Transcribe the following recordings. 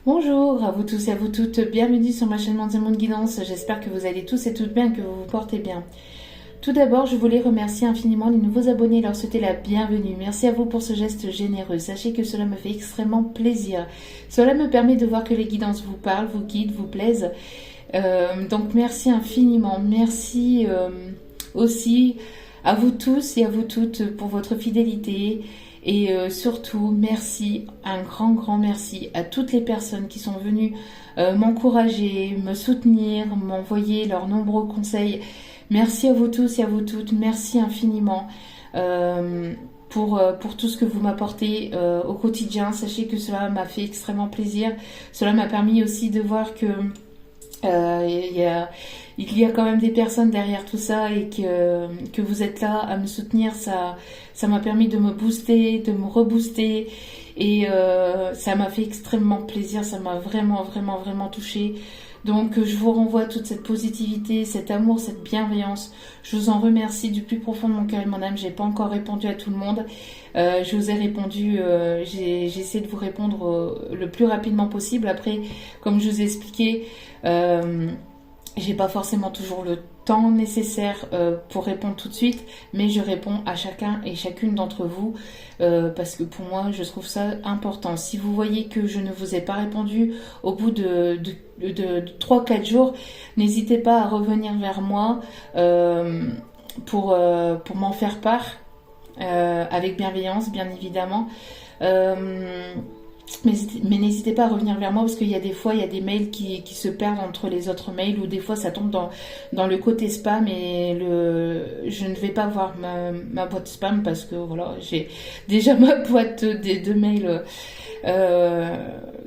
Bonjour à vous tous et à vous toutes, bienvenue sur ma chaîne Monday Moon Guidance, j'espère que vous allez tous et toutes bien, que vous vous portez bien. Tout d'abord, je voulais remercier infiniment les nouveaux abonnés et leur souhaiter la bienvenue. Merci à vous pour ce geste généreux, sachez que cela me fait extrêmement plaisir. Cela me permet de voir que les guidances vous parlent, vous guident, vous plaisent. Donc merci infiniment, merci aussi à vous tous et à vous toutes pour votre fidélité. Et surtout, merci, un grand merci à toutes les personnes qui sont venues m'encourager, me soutenir, m'envoyer leurs nombreux conseils. Merci à vous tous et à vous toutes, merci infiniment pour tout ce que vous m'apportez au quotidien. Sachez que cela m'a fait extrêmement plaisir. Cela m'a permis aussi de voir que il y a quand même des personnes derrière tout ça et que vous êtes là à me soutenir. Ça m'a permis de me booster, de me rebooster et ça m'a fait extrêmement plaisir. Ça m'a vraiment touchée. Donc je vous renvoie toute cette positivité, cet amour, cette bienveillance. Je vous en remercie du plus profond de mon cœur et de mon âme. J'ai pas encore répondu à tout le monde. Je vous ai répondu, j'ai essayé de vous répondre le plus rapidement possible. Après, comme je vous ai expliqué, j'ai pas forcément toujours le temps nécessaire pour répondre tout de suite, mais je réponds à chacun et chacune d'entre vous parce que pour moi, je trouve ça important. Si vous voyez que je ne vous ai pas répondu au bout de 3-4 jours, n'hésitez pas à revenir vers moi pour m'en faire part avec bienveillance, bien évidemment. Mais n'hésitez pas à revenir vers moi parce qu'il y a des fois, il y a des mails qui se perdent entre les autres mails ou des fois ça tombe dans le côté spam et je ne vais pas voir ma boîte spam parce que voilà, j'ai déjà ma boîte de mails.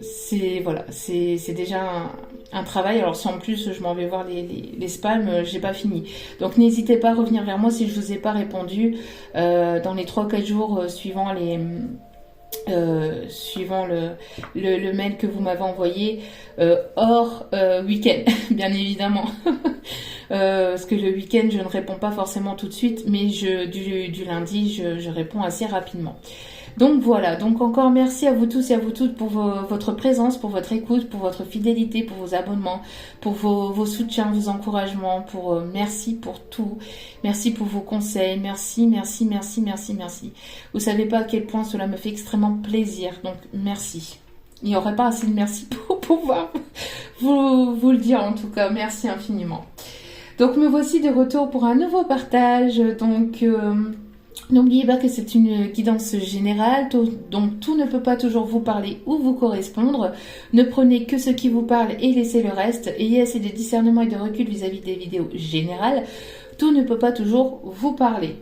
C'est déjà un travail. Alors si en plus je m'en vais voir les spams, j'ai pas fini. Donc n'hésitez pas à revenir vers moi si je vous ai pas répondu dans les 3-4 jours suivant le mail que vous m'avez envoyé hors week-end bien évidemment parce que le week-end je ne réponds pas forcément tout de suite, mais du lundi je réponds assez rapidement. Donc voilà, donc encore merci à vous tous et à vous toutes pour votre présence, pour votre écoute, pour votre fidélité, pour vos abonnements, pour vos soutiens, vos encouragements, merci pour tout, merci pour vos conseils, merci. Vous savez pas à quel point cela me fait extrêmement plaisir, donc merci. Il n'y aurait pas assez de merci pour pouvoir vous le dire en tout cas, merci infiniment. Donc me voici de retour pour un nouveau partage, donc... N'oubliez pas que c'est une guidance générale, donc tout ne peut pas toujours vous parler ou vous correspondre. Ne prenez que ce qui vous parle et laissez le reste. Ayez assez de discernement et de recul vis-à-vis des vidéos générales. Tout ne peut pas toujours vous parler.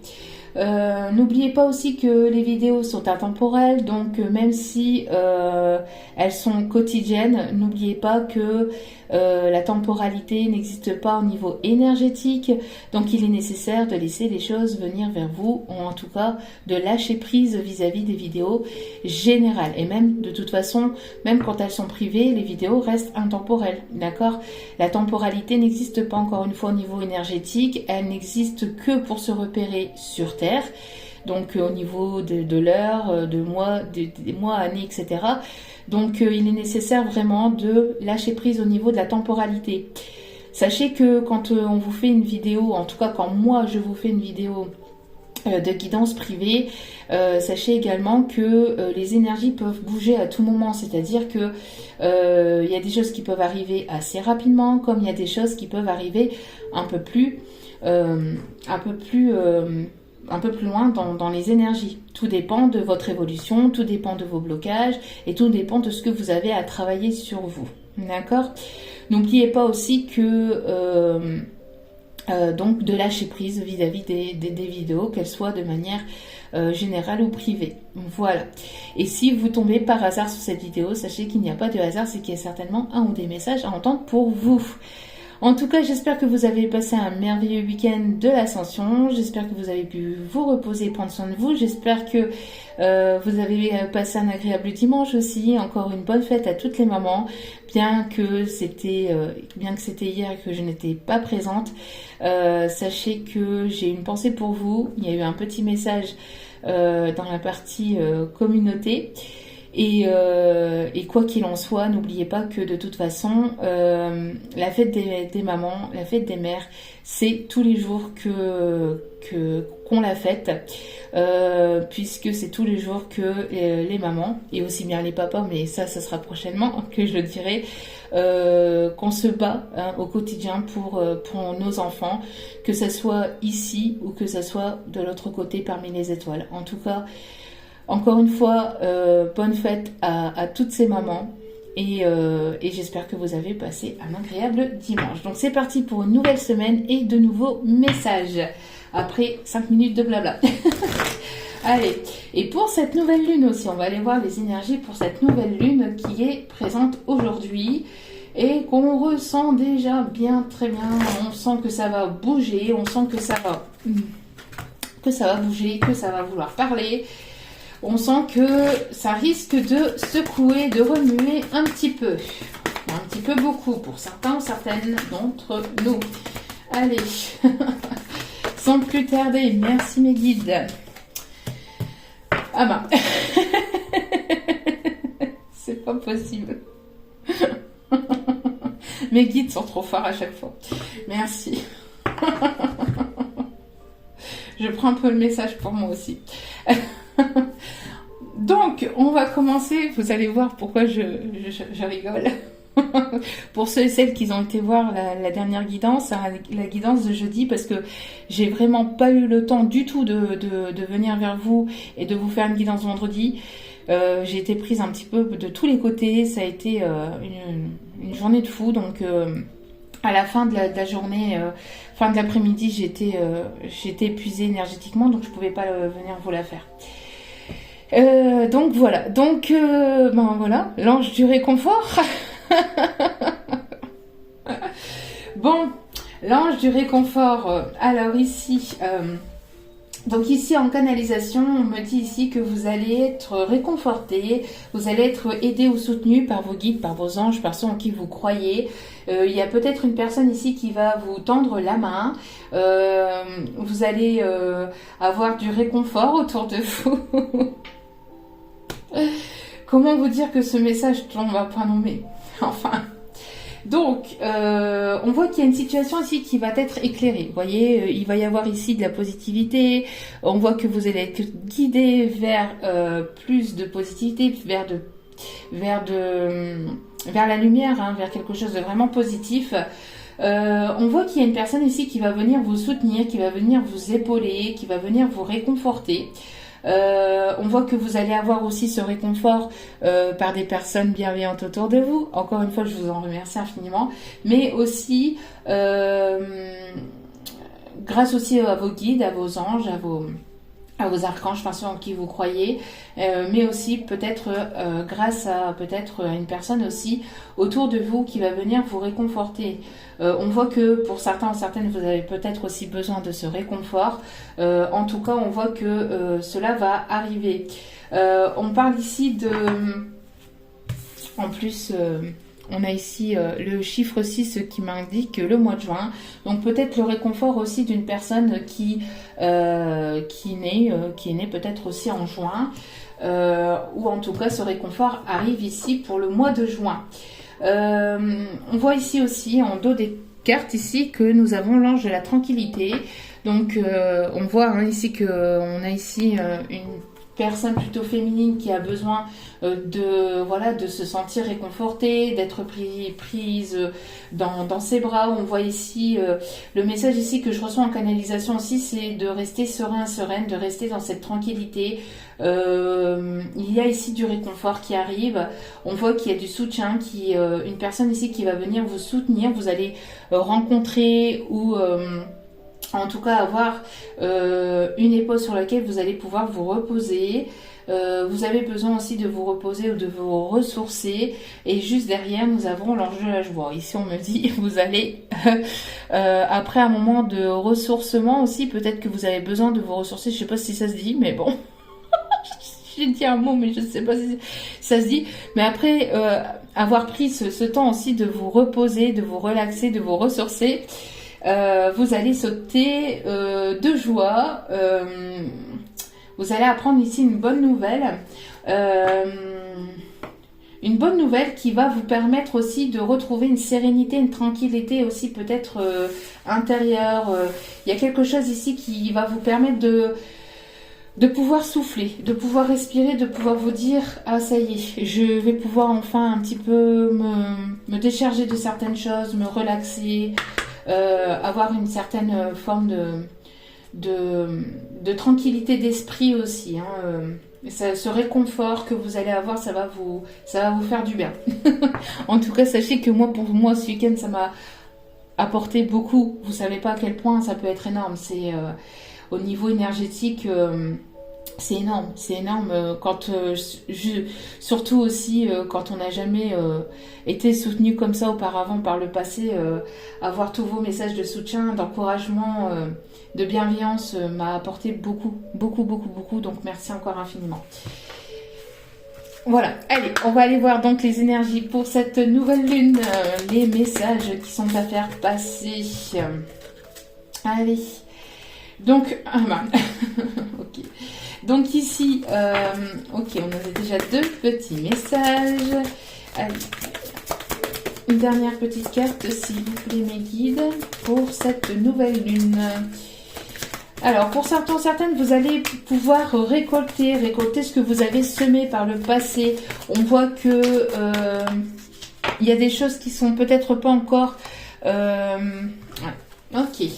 N'oubliez pas aussi que les vidéos sont intemporelles, donc même si elles sont quotidiennes, n'oubliez pas que la temporalité n'existe pas au niveau énergétique, donc il est nécessaire de laisser les choses venir vers vous, ou en tout cas de lâcher prise vis-à-vis des vidéos générales. Et même de toute façon, même quand elles sont privées, les vidéos restent intemporelles, d'accord? La temporalité n'existe pas encore une fois au niveau énergétique, elle n'existe que pour se repérer sur Terre. Donc au niveau de l'heure, des mois, années, etc. Donc il est nécessaire vraiment de lâcher prise au niveau de la temporalité. Sachez que quand on vous fait une vidéo, en tout cas quand moi je vous fais une vidéo de guidance privée, sachez également que les énergies peuvent bouger à tout moment, c'est-à-dire que il y a des choses qui peuvent arriver assez rapidement, comme il y a des choses qui peuvent arriver un peu plus loin dans les énergies. Tout dépend de votre évolution, tout dépend de vos blocages et tout dépend de ce que vous avez à travailler sur vous. D'accord ? N'oubliez pas aussi que donc de lâcher prise vis-à-vis des vidéos, qu'elles soient de manière générale ou privée. Voilà. Et si vous tombez par hasard sur cette vidéo, sachez qu'il n'y a pas de hasard, c'est qu'il y a certainement un ou des messages à entendre pour vous. En tout cas, j'espère que vous avez passé un merveilleux week-end de l'Ascension. J'espère que vous avez pu vous reposer et prendre soin de vous. J'espère que vous avez passé un agréable dimanche aussi. Encore une bonne fête à toutes les mamans. Bien que c'était hier et que je n'étais pas présente, sachez que j'ai une pensée pour vous. Il y a eu un petit message dans la partie communauté. Et quoi qu'il en soit, n'oubliez pas que de toute façon, la fête des mamans, la fête des mères, c'est tous les jours qu'on la fête, puisque c'est tous les jours que les mamans, et aussi bien les papas, mais ça sera prochainement que je le dirai, qu'on se bat au quotidien pour nos enfants, que ça soit ici ou que ça soit de l'autre côté parmi les étoiles. En tout cas, encore une fois, bonne fête à toutes ces mamans. Et j'espère que vous avez passé un agréable dimanche. Donc c'est parti pour une nouvelle semaine et de nouveaux messages. Après 5 minutes de blabla. Allez, et pour cette nouvelle lune aussi, on va aller voir les énergies pour cette nouvelle lune qui est présente aujourd'hui et qu'on ressent déjà bien, très bien. On sent que ça va bouger, on sent que ça va bouger, que ça va vouloir parler. On sent que ça risque de secouer, de remuer un petit peu beaucoup pour certains ou certaines d'entre nous. Allez, sans plus tarder, merci mes guides. Ah bah, c'est pas possible. Mes guides sont trop forts à chaque fois. Merci. Je prends un peu le message pour moi aussi. Donc, on va commencer. Vous allez voir pourquoi je rigole. Pour ceux et celles qui ont été voir la dernière guidance, la guidance de jeudi, parce que j'ai vraiment pas eu le temps du tout de venir vers vous et de vous faire une guidance vendredi. J'ai été prise un petit peu de tous les côtés. Ça a été une journée de fou. Donc, à la fin de la journée, fin de l'après-midi, j'étais épuisée énergétiquement, donc je pouvais pas venir vous la faire. Donc voilà, voilà, l'ange du réconfort. Bon, l'ange du réconfort. Alors ici, donc ici en canalisation, on me dit ici que vous allez être réconforté, vous allez être aidé ou soutenu par vos guides, par vos anges, par ceux en qui vous croyez. Il y a peut-être une personne ici qui va vous tendre la main. Vous allez avoir du réconfort autour de vous. Comment vous dire que ce message, on va pas nommer. Enfin. Donc, on voit qu'il y a une situation ici qui va être éclairée. Vous voyez, il va y avoir ici de la positivité. On voit que vous allez être guidé vers plus de positivité, vers la lumière, hein, vers quelque chose de vraiment positif. On voit qu'il y a une personne ici qui va venir vous soutenir, qui va venir vous épauler, qui va venir vous réconforter. On voit que vous allez avoir aussi ce réconfort par des personnes bienveillantes autour de vous. Encore une fois, je vous en remercie infiniment. Mais aussi, grâce aussi à vos guides, à vos anges, à vos archanges, enfin ceux en qui vous croyez, mais aussi peut-être grâce à peut-être une personne aussi autour de vous qui va venir vous réconforter. On voit que pour certains ou certaines, vous avez peut-être aussi besoin de ce réconfort. En tout cas, on voit que cela va arriver. On parle ici de... En plus... on a ici le chiffre 6 qui m'indique le mois de juin. Donc peut-être le réconfort aussi d'une personne qui est née peut-être aussi en juin. Ou en tout cas ce réconfort arrive ici pour le mois de juin. On voit ici aussi en dos des cartes ici que nous avons l'ange de la tranquillité. Donc on voit ici qu'on a ici une personne plutôt féminine qui a besoin de se sentir réconfortée, d'être prise dans ses bras. On voit ici le message ici que je reçois en canalisation aussi, c'est de rester sereine, de rester dans cette tranquillité. Il y a ici du réconfort qui arrive. On voit qu'il y a du soutien, une personne ici qui va venir vous soutenir. Vous allez rencontrer ou en tout cas avoir une épaule sur laquelle vous allez pouvoir vous reposer. Vous avez besoin aussi de vous reposer ou de vous ressourcer. Et juste derrière, nous avons l'ange de la joie. Ici, on me dit, vous allez, après un moment de ressourcement aussi, peut-être que vous avez besoin de vous ressourcer. Je sais pas si ça se dit, mais bon. J'ai dit un mot, mais je ne sais pas si ça se dit. Mais après avoir pris ce temps aussi de vous reposer, de vous relaxer, de vous ressourcer, vous allez sauter de joie. Vous allez apprendre ici une bonne nouvelle. une bonne nouvelle qui va vous permettre aussi de retrouver une sérénité, une tranquillité aussi peut-être intérieure. Il y a quelque chose ici qui va vous permettre de pouvoir souffler, de pouvoir respirer, de pouvoir vous dire ah ça y est, je vais pouvoir enfin un petit peu me décharger de certaines choses, me relaxer, avoir une certaine forme de tranquillité d'esprit aussi. Ce réconfort que vous allez avoir, ça va vous faire du bien. En tout cas, sachez que pour moi, ce week-end, ça m'a apporté beaucoup. Vous savez pas à quel point ça peut être énorme. C'est au niveau énergétique, c'est énorme. C'est énorme quand surtout aussi quand on n'a jamais été soutenu comme ça auparavant par le passé. Avoir tous vos messages de soutien, d'encouragement, de bienveillance m'a apporté beaucoup, beaucoup, beaucoup, beaucoup. Donc merci encore infiniment. Voilà, allez, on va aller voir donc les énergies pour cette nouvelle lune, les messages qui sont à faire passer. Allez, donc, ok. Donc ici, ok, on avait déjà 2 petits messages. Allez, une dernière petite carte, s'il vous plaît, mes guides, pour cette nouvelle lune. Alors, pour certaines, vous allez pouvoir récolter ce que vous avez semé par le passé. On voit que il y a des choses qui sont peut-être pas encore... ok.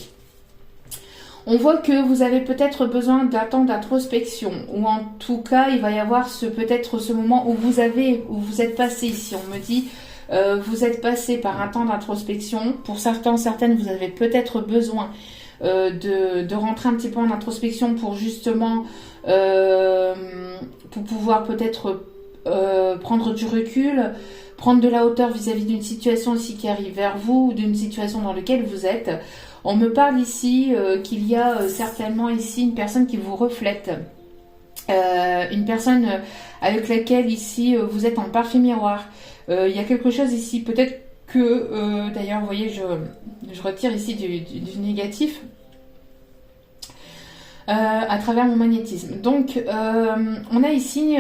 On voit que vous avez peut-être besoin d'un temps d'introspection. Ou en tout cas, il va y avoir peut-être ce moment où vous êtes passé ici. On me dit... vous êtes passé par un temps d'introspection. Pour certaines, vous avez peut-être besoin de rentrer un petit peu en introspection pour justement pour pouvoir peut-être prendre du recul, prendre de la hauteur vis-à-vis d'une situation aussi qui arrive vers vous ou d'une situation dans laquelle vous êtes. On me parle ici qu'il y a certainement ici une personne qui vous reflète. Une personne avec laquelle ici vous êtes en parfait miroir. Il y a quelque chose ici, peut-être que, d'ailleurs, vous voyez, je retire ici du négatif à travers mon magnétisme. Donc, on a ici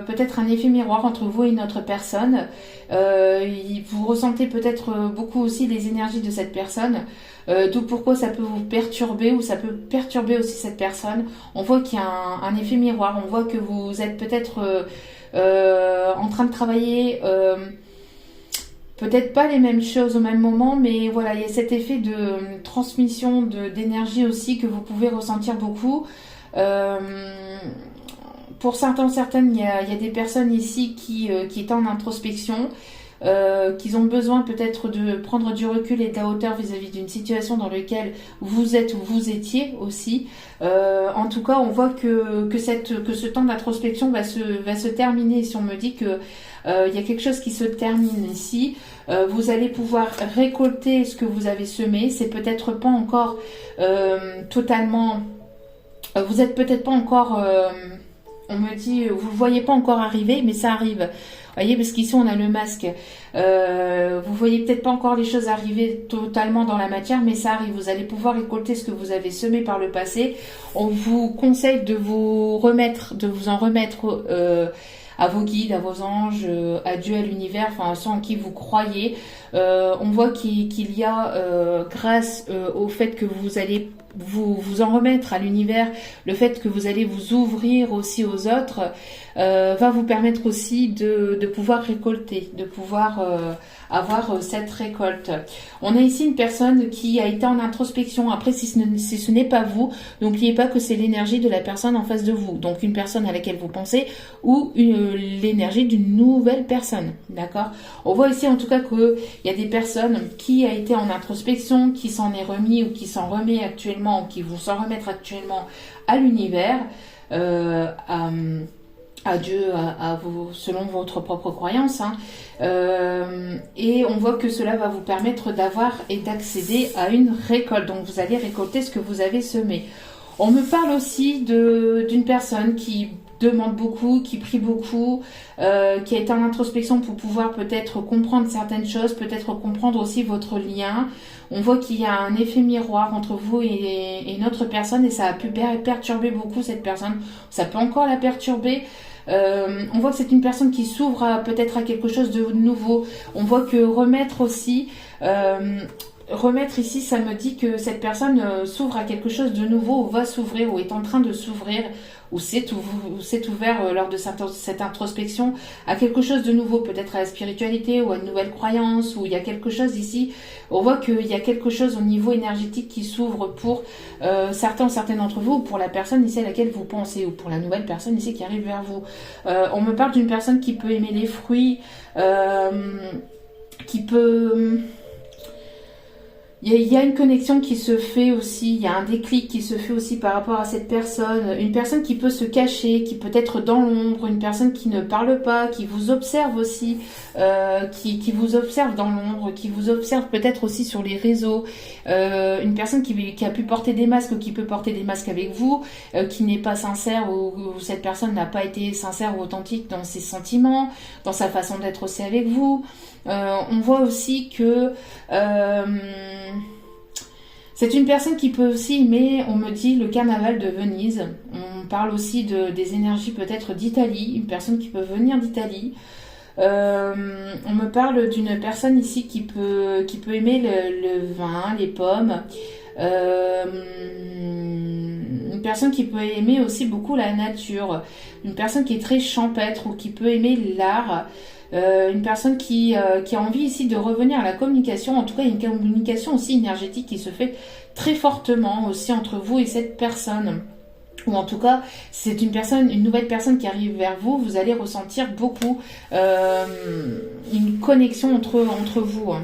peut-être un effet miroir entre vous et une autre personne. Vous ressentez peut-être beaucoup aussi les énergies de cette personne, d'où pourquoi ça peut vous perturber ou ça peut perturber aussi cette personne. On voit qu'il y a un effet miroir, on voit que vous êtes peut-être en train de travailler... peut-être pas les mêmes choses au même moment, mais voilà, il y a cet effet de transmission d'énergie aussi que vous pouvez ressentir beaucoup. Pour certaines, il y a des personnes ici qui étaient en introspection, qui ont besoin peut-être de prendre du recul et de la hauteur vis-à-vis d'une situation dans laquelle vous êtes ou vous étiez aussi. En tout cas, on voit que ce temps d'introspection va se terminer. Si on me dit que il y a quelque chose qui se termine ici, vous allez pouvoir récolter ce que vous avez semé. C'est peut-être pas encore totalement... vous êtes peut-être pas encore... on me dit, vous le voyez pas encore arriver, mais ça arrive. Vous voyez, parce qu'ici on a le masque. Vous voyez peut-être pas encore les choses arriver totalement dans la matière, mais ça arrive. Vous allez pouvoir récolter ce que vous avez semé par le passé. On vous conseille de vous en remettre à vos guides, à vos anges, à Dieu, à l'univers, enfin à ceux en qui vous croyez. On voit qu'il y a, grâce au fait que vous allez vous en remettre à l'univers, le fait que vous allez vous ouvrir aussi aux autres, va vous permettre aussi de pouvoir récolter, de pouvoir avoir cette récolte. On a ici une personne qui a été en introspection. Après, si ce n'est pas vous, n'oubliez pas que c'est l'énergie de la personne en face de vous. Donc une personne à laquelle vous pensez ou l'énergie d'une nouvelle personne. D'accord? On voit ici en tout cas qu'il y a des personnes qui a été en introspection, qui s'en est remis ou qui s'en remet actuellement, ou qui vont s'en remettre actuellement à l'univers, à Dieu, à vous, selon votre propre croyance, hein. Et on voit que cela va vous permettre d'avoir et d'accéder à une récolte. Donc vous allez récolter ce que vous avez semé. On me parle aussi d'une personne qui demande beaucoup, qui prie beaucoup, qui a été en introspection pour pouvoir peut-être comprendre certaines choses, peut-être comprendre aussi votre lien. On voit qu'il y a un effet miroir entre vous et une autre personne et ça a pu perturber beaucoup cette personne. Ça peut encore la perturber. On voit que c'est une personne qui s'ouvre peut-être à quelque chose de nouveau. On voit que remettre aussi... remettre ici, ça me dit que cette personne s'ouvre à quelque chose de nouveau, ou va s'ouvrir, ou est en train de s'ouvrir, ou s'est ouvert lors de cette introspection à quelque chose de nouveau, peut-être à la spiritualité ou à une nouvelle croyance, ou il y a quelque chose ici. On voit qu'il y a quelque chose au niveau énergétique qui s'ouvre pour certains d'entre vous, ou pour la personne ici à laquelle vous pensez, ou pour la nouvelle personne ici qui arrive vers vous. On me parle d'une personne qui peut aimer les fruits, qui peut... Il y a une connexion qui se fait aussi, il y a un déclic qui se fait aussi par rapport à cette personne. Une personne qui peut se cacher, qui peut être dans l'ombre, une personne qui ne parle pas, qui vous observe aussi, qui vous observe dans l'ombre, qui vous observe peut-être aussi sur les réseaux. Une personne qui a pu porter des masques ou qui peut porter des masques avec vous, qui n'est pas sincère ou cette personne n'a pas été sincère ou authentique dans ses sentiments, dans sa façon d'être aussi avec vous. On voit aussi que c'est une personne qui peut aussi aimer, on me dit, le carnaval de Venise. On parle aussi des énergies peut-être d'Italie, une personne qui peut venir d'Italie. On me parle d'une personne ici qui peut aimer le vin, les pommes. Une personne qui peut aimer aussi beaucoup la nature. Une personne qui est très champêtre ou qui peut aimer l'art. Une personne qui a envie ici de revenir à la communication. En tout cas, il y a une communication aussi énergétique qui se fait très fortement aussi entre vous et cette personne. Ou en tout cas, c'est une nouvelle personne qui arrive vers vous. Vous allez ressentir beaucoup une connexion entre vous.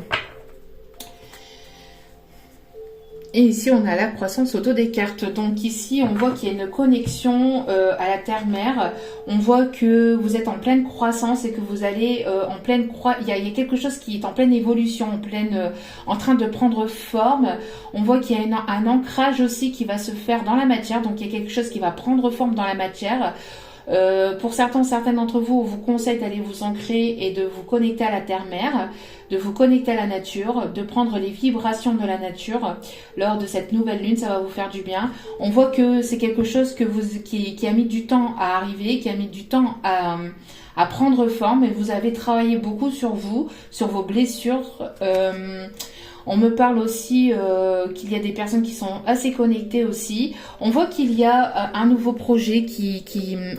Et ici, on a la croissance auto des cartes. Donc ici, on voit qu'il y a une connexion à la terre-mère. On voit que vous êtes en pleine croissance et que vous allez en pleine il y a quelque chose qui est en pleine évolution, en train de prendre forme. On voit qu'il y a un ancrage aussi qui va se faire dans la matière. Donc il y a quelque chose qui va prendre forme dans la matière. Pour certains d'entre vous, on vous conseille d'aller vous ancrer et de vous connecter à la terre-mère, de vous connecter à la nature, de prendre les vibrations de la nature lors de cette nouvelle lune, ça va vous faire du bien. On voit que c'est quelque chose qui a mis du temps à arriver, qui a mis du temps à prendre forme, et vous avez travaillé beaucoup sur vous, sur vos blessures. On me parle aussi qu'il y a des personnes qui sont assez connectées aussi. On voit qu'il y a un nouveau projet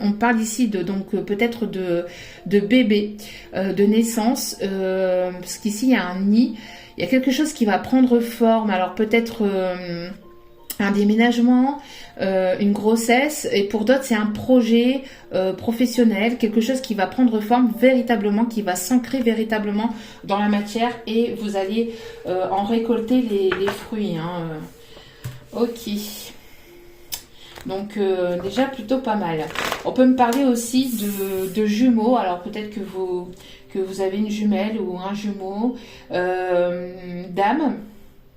on parle ici donc peut-être de bébé, de naissance, parce qu'ici il y a un nid. Il y a quelque chose qui va prendre forme. Alors peut-être un déménagement, une grossesse, et pour d'autres c'est un projet professionnel, quelque chose qui va prendre forme véritablement, qui va s'ancrer véritablement dans la matière, et vous allez en récolter les fruits. Ok. Donc déjà plutôt pas mal. On peut me parler aussi de jumeaux. Alors peut-être que vous avez une jumelle ou un jumeau d'âme.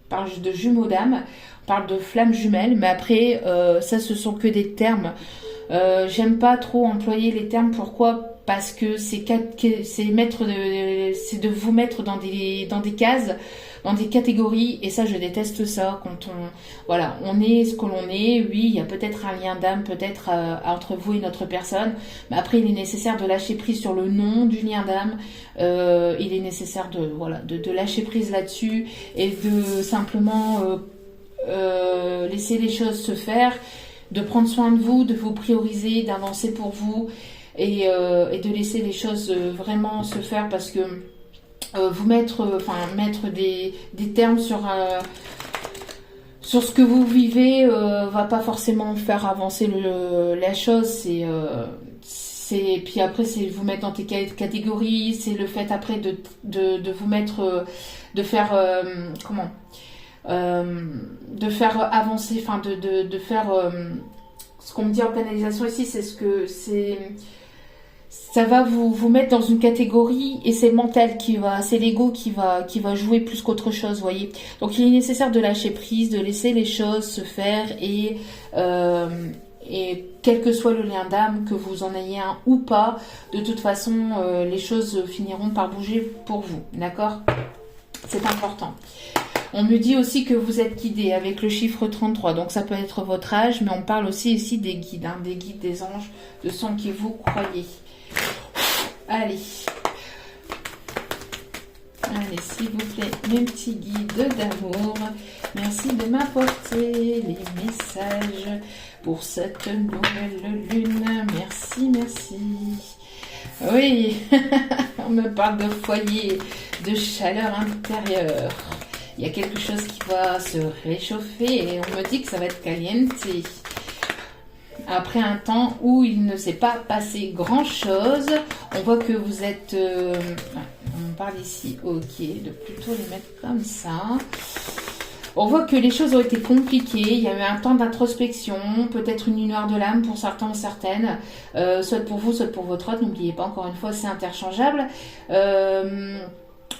On parle de jumeaux d'âme. On parle de flammes jumelles. Mais après, ça ce sont que des termes. J'aime pas trop employer les termes. Pourquoi ? Parce que c'est de vous mettre dans des cases, dans des catégories, et ça je déteste ça. Quand on est ce que l'on est. Oui, il y a peut-être un lien d'âme peut-être entre vous et notre personne, mais après il est nécessaire de lâcher prise sur le nom du lien d'âme. Il est nécessaire de lâcher prise là-dessus et de simplement laisser les choses se faire, de prendre soin de vous, de vous prioriser, d'avancer pour vous. Et de laisser les choses vraiment se faire, parce que mettre des termes sur ce que vous vivez va pas forcément faire avancer la chose. Puis après c'est vous mettre dans des catégories, c'est le fait après de vous mettre de faire de faire avancer, enfin de faire ce qu'on me dit en canalisation ici, ça va vous mettre dans une catégorie, et c'est le mental c'est l'ego qui va jouer plus qu'autre chose, voyez. Donc il est nécessaire de lâcher prise, de laisser les choses se faire, et quel que soit le lien d'âme, que vous en ayez un ou pas, de toute façon les choses finiront par bouger pour vous, d'accord ? C'est important. On me dit aussi que vous êtes guidé avec le chiffre 33, donc ça peut être votre âge, mais on parle aussi ici des guides, hein, des guides, des anges, de ceux qui vous croyez. Allez. Allez, s'il vous plaît, mes petits guides d'amour, merci de m'apporter les messages pour cette nouvelle lune. Merci, merci. Oui, on me parle de foyer, de chaleur intérieure. Il y a quelque chose qui va se réchauffer et on me dit que ça va être caliente. Après un temps où il ne s'est pas passé grand-chose, on voit que vous êtes... on parle ici, ok, de plutôt les mettre comme ça. On voit que les choses ont été compliquées, il y a eu un temps d'introspection, peut-être une noire de l'âme pour certains ou certaines, soit pour vous, soit pour votre autre, n'oubliez pas, encore une fois, c'est interchangeable.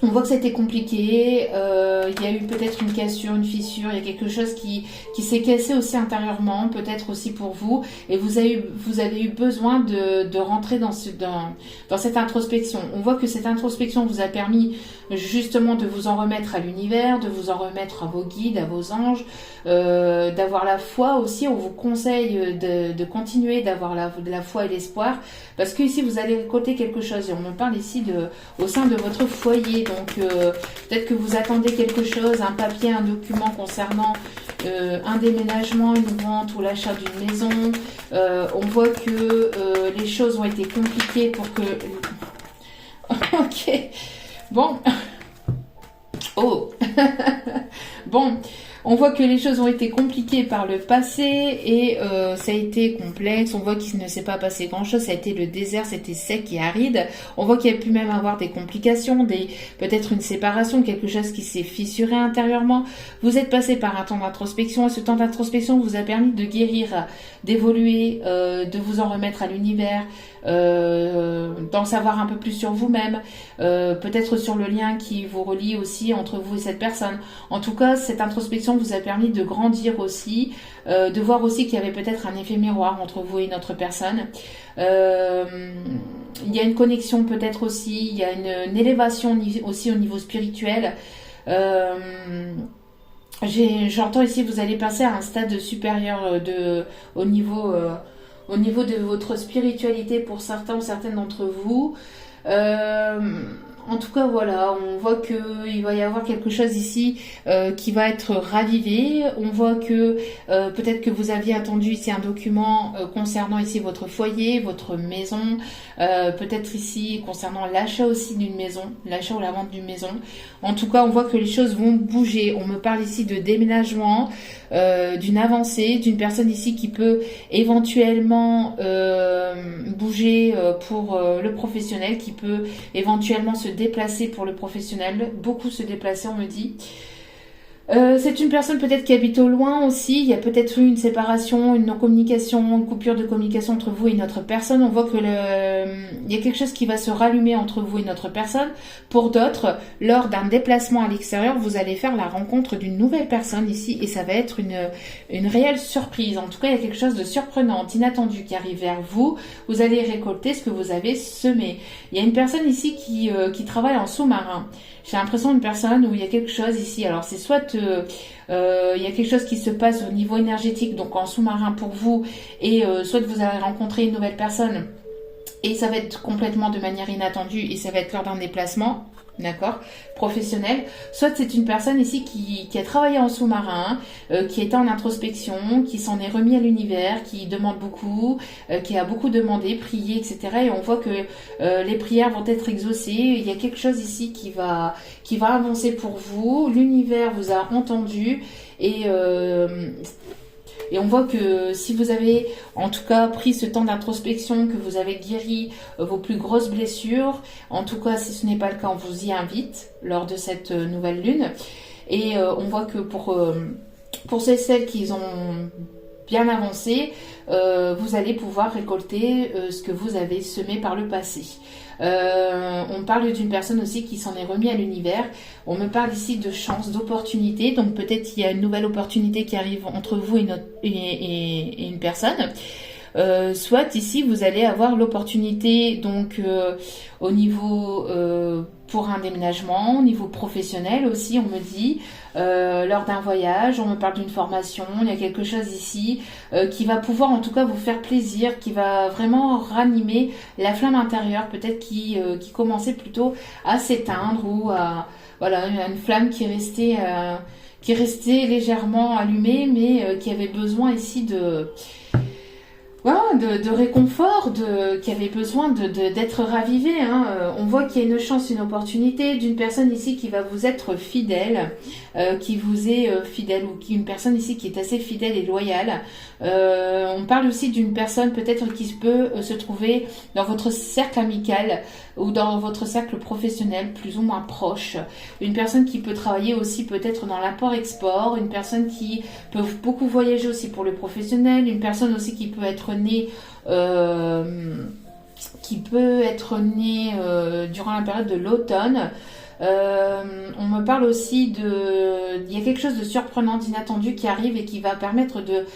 On voit que ça a été compliqué, il y a eu peut-être une cassure, une fissure, il y a quelque chose qui s'est cassé aussi intérieurement, peut-être aussi pour vous, et vous avez eu besoin de rentrer dans cette introspection. On voit que cette introspection vous a permis justement de vous en remettre à l'univers, de vous en remettre à vos guides, à vos anges, d'avoir la foi aussi. On vous conseille de continuer d'avoir de la foi et l'espoir, parce que ici vous allez récolter quelque chose, et on me parle ici au sein de votre foyer. Donc peut-être que vous attendez quelque chose, un papier, un document concernant un déménagement, une vente ou l'achat d'une maison. On voit que les choses ont été compliquées pour que... Ok. Bon. Oh. Bon. On voit que les choses ont été compliquées par le passé et ça a été complexe. On voit qu'il ne s'est pas passé grand-chose. Ça a été le désert, c'était sec et aride. On voit qu'il y a pu même avoir des complications, peut-être une séparation, quelque chose qui s'est fissuré intérieurement. Vous êtes passé par un temps d'introspection et ce temps d'introspection vous a permis de guérir, d'évoluer, de vous en remettre à l'univers, d'en savoir un peu plus sur vous-même, peut-être sur le lien qui vous relie aussi entre vous et cette personne. En tout cas, cette introspection vous a permis de grandir aussi, de voir aussi qu'il y avait peut-être un effet miroir entre vous et une autre personne. Il y a une connexion peut-être aussi, il y a une élévation aussi au niveau spirituel. J'entends ici, vous allez passer à un stade supérieur au niveau de votre spiritualité pour certains ou certaines d'entre vous. En tout cas, voilà, on voit qu'il va y avoir quelque chose ici qui va être ravivé. On voit que peut-être que vous aviez attendu ici un document concernant ici votre foyer, votre maison, peut-être ici concernant l'achat aussi d'une maison, l'achat ou la vente d'une maison. En tout cas, on voit que les choses vont bouger. On me parle ici de déménagement, d'une avancée, d'une personne ici qui peut éventuellement bouger pour le professionnel, qui peut éventuellement se déplacer pour le professionnel, beaucoup se déplacer, on me dit. C'est une personne peut-être qui habite au loin aussi. Il y a peut-être eu une séparation, une non-communication, une coupure de communication entre vous et une autre personne. On voit que il y a quelque chose qui va se rallumer entre vous et une autre personne. Pour d'autres, lors d'un déplacement à l'extérieur, vous allez faire la rencontre d'une nouvelle personne ici et ça va être une réelle surprise. En tout cas, il y a quelque chose de surprenant, inattendu qui arrive vers vous. Vous allez récolter ce que vous avez semé. Il y a une personne ici qui travaille en sous-marin. J'ai l'impression d'une personne où il y a quelque chose ici. Alors c'est soit il y a quelque chose qui se passe au niveau énergétique, donc en sous-marin pour vous, et soit vous allez rencontrer une nouvelle personne et ça va être complètement de manière inattendue et ça va être lors d'un déplacement, d'accord, professionnel. Soit c'est une personne ici qui a travaillé en sous-marin, qui était en introspection, qui s'en est remis à l'univers, qui demande beaucoup, qui a beaucoup demandé, prié, etc. Et on voit que les prières vont être exaucées. Il y a quelque chose ici qui va avancer pour vous. L'univers vous a entendu et on voit que si vous avez en tout cas pris ce temps d'introspection, que vous avez guéri vos plus grosses blessures, en tout cas si ce n'est pas le cas, on vous y invite lors de cette nouvelle lune. Et on voit que pour celles qui ont bien avancé, vous allez pouvoir récolter ce que vous avez semé par le passé. On parle d'une personne aussi qui s'en est remis à l'univers. On me parle ici de chance, d'opportunité. Donc peut-être il y a une nouvelle opportunité qui arrive entre vous et une personne. Soit ici vous allez avoir l'opportunité donc au niveau pour un déménagement, au niveau professionnel aussi, on me dit, lors d'un voyage, on me parle d'une formation, il y a quelque chose ici qui va pouvoir en tout cas vous faire plaisir, qui va vraiment ranimer la flamme intérieure, peut-être qui commençait plutôt à s'éteindre ou à, voilà, une flamme qui restait légèrement allumée, mais qui avait besoin ici voilà, de réconfort, qui avait besoin d'être ravivé. Hein. On voit qu'il y a une chance, une opportunité d'une personne ici qui va vous être fidèle, qui vous est fidèle, ou une personne ici qui est assez fidèle et loyale. On parle aussi d'une personne peut-être qui peut se trouver dans votre cercle amical ou dans votre cercle professionnel plus ou moins proche. Une personne qui peut travailler aussi peut-être dans l'import-export, une personne qui peut beaucoup voyager aussi pour le professionnel, une personne aussi qui peut être née durant la période de l'automne. On me parle aussi il y a quelque chose de surprenant, d'inattendu qui arrive et qui va permettre de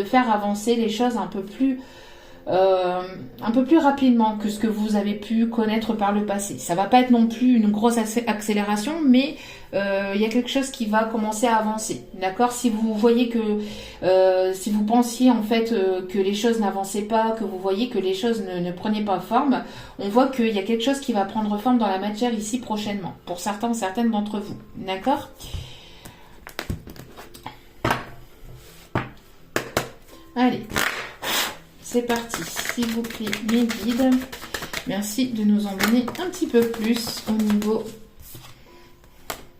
faire avancer les choses un peu plus rapidement que ce que vous avez pu connaître par le passé. Ça va pas être non plus une grosse accélération, mais il y a quelque chose qui va commencer à avancer. D'accord ? Si vous voyez si vous pensiez en fait que les choses n'avançaient pas, que vous voyez que les choses ne prenaient pas forme, on voit qu'il y a quelque chose qui va prendre forme dans la matière ici prochainement, pour certaines d'entre vous. D'accord ? Allez. C'est parti, s'il vous plaît, mes guides. Merci de nous en donner un petit peu plus au niveau...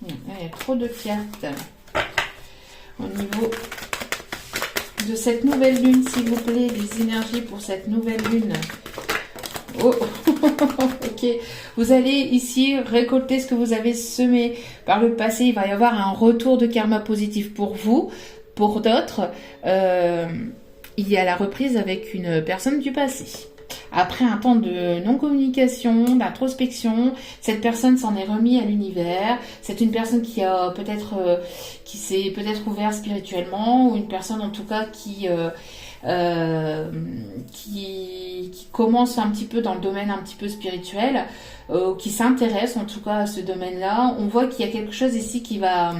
Il y a trop de cartes. Au niveau de cette nouvelle lune, s'il vous plaît, les énergies pour cette nouvelle lune. Oh, ok. Vous allez ici récolter ce que vous avez semé par le passé. Il va y avoir un retour de karma positif pour vous, pour d'autres. Il y a la reprise avec une personne du passé. Après un temps de non-communication, d'introspection, cette personne s'en est remis à l'univers. C'est une personne qui s'est peut-être ouverte spirituellement, ou une personne en tout cas qui commence un petit peu dans le domaine un petit peu spirituel, qui s'intéresse en tout cas à ce domaine-là. On voit qu'il y a quelque chose ici qui va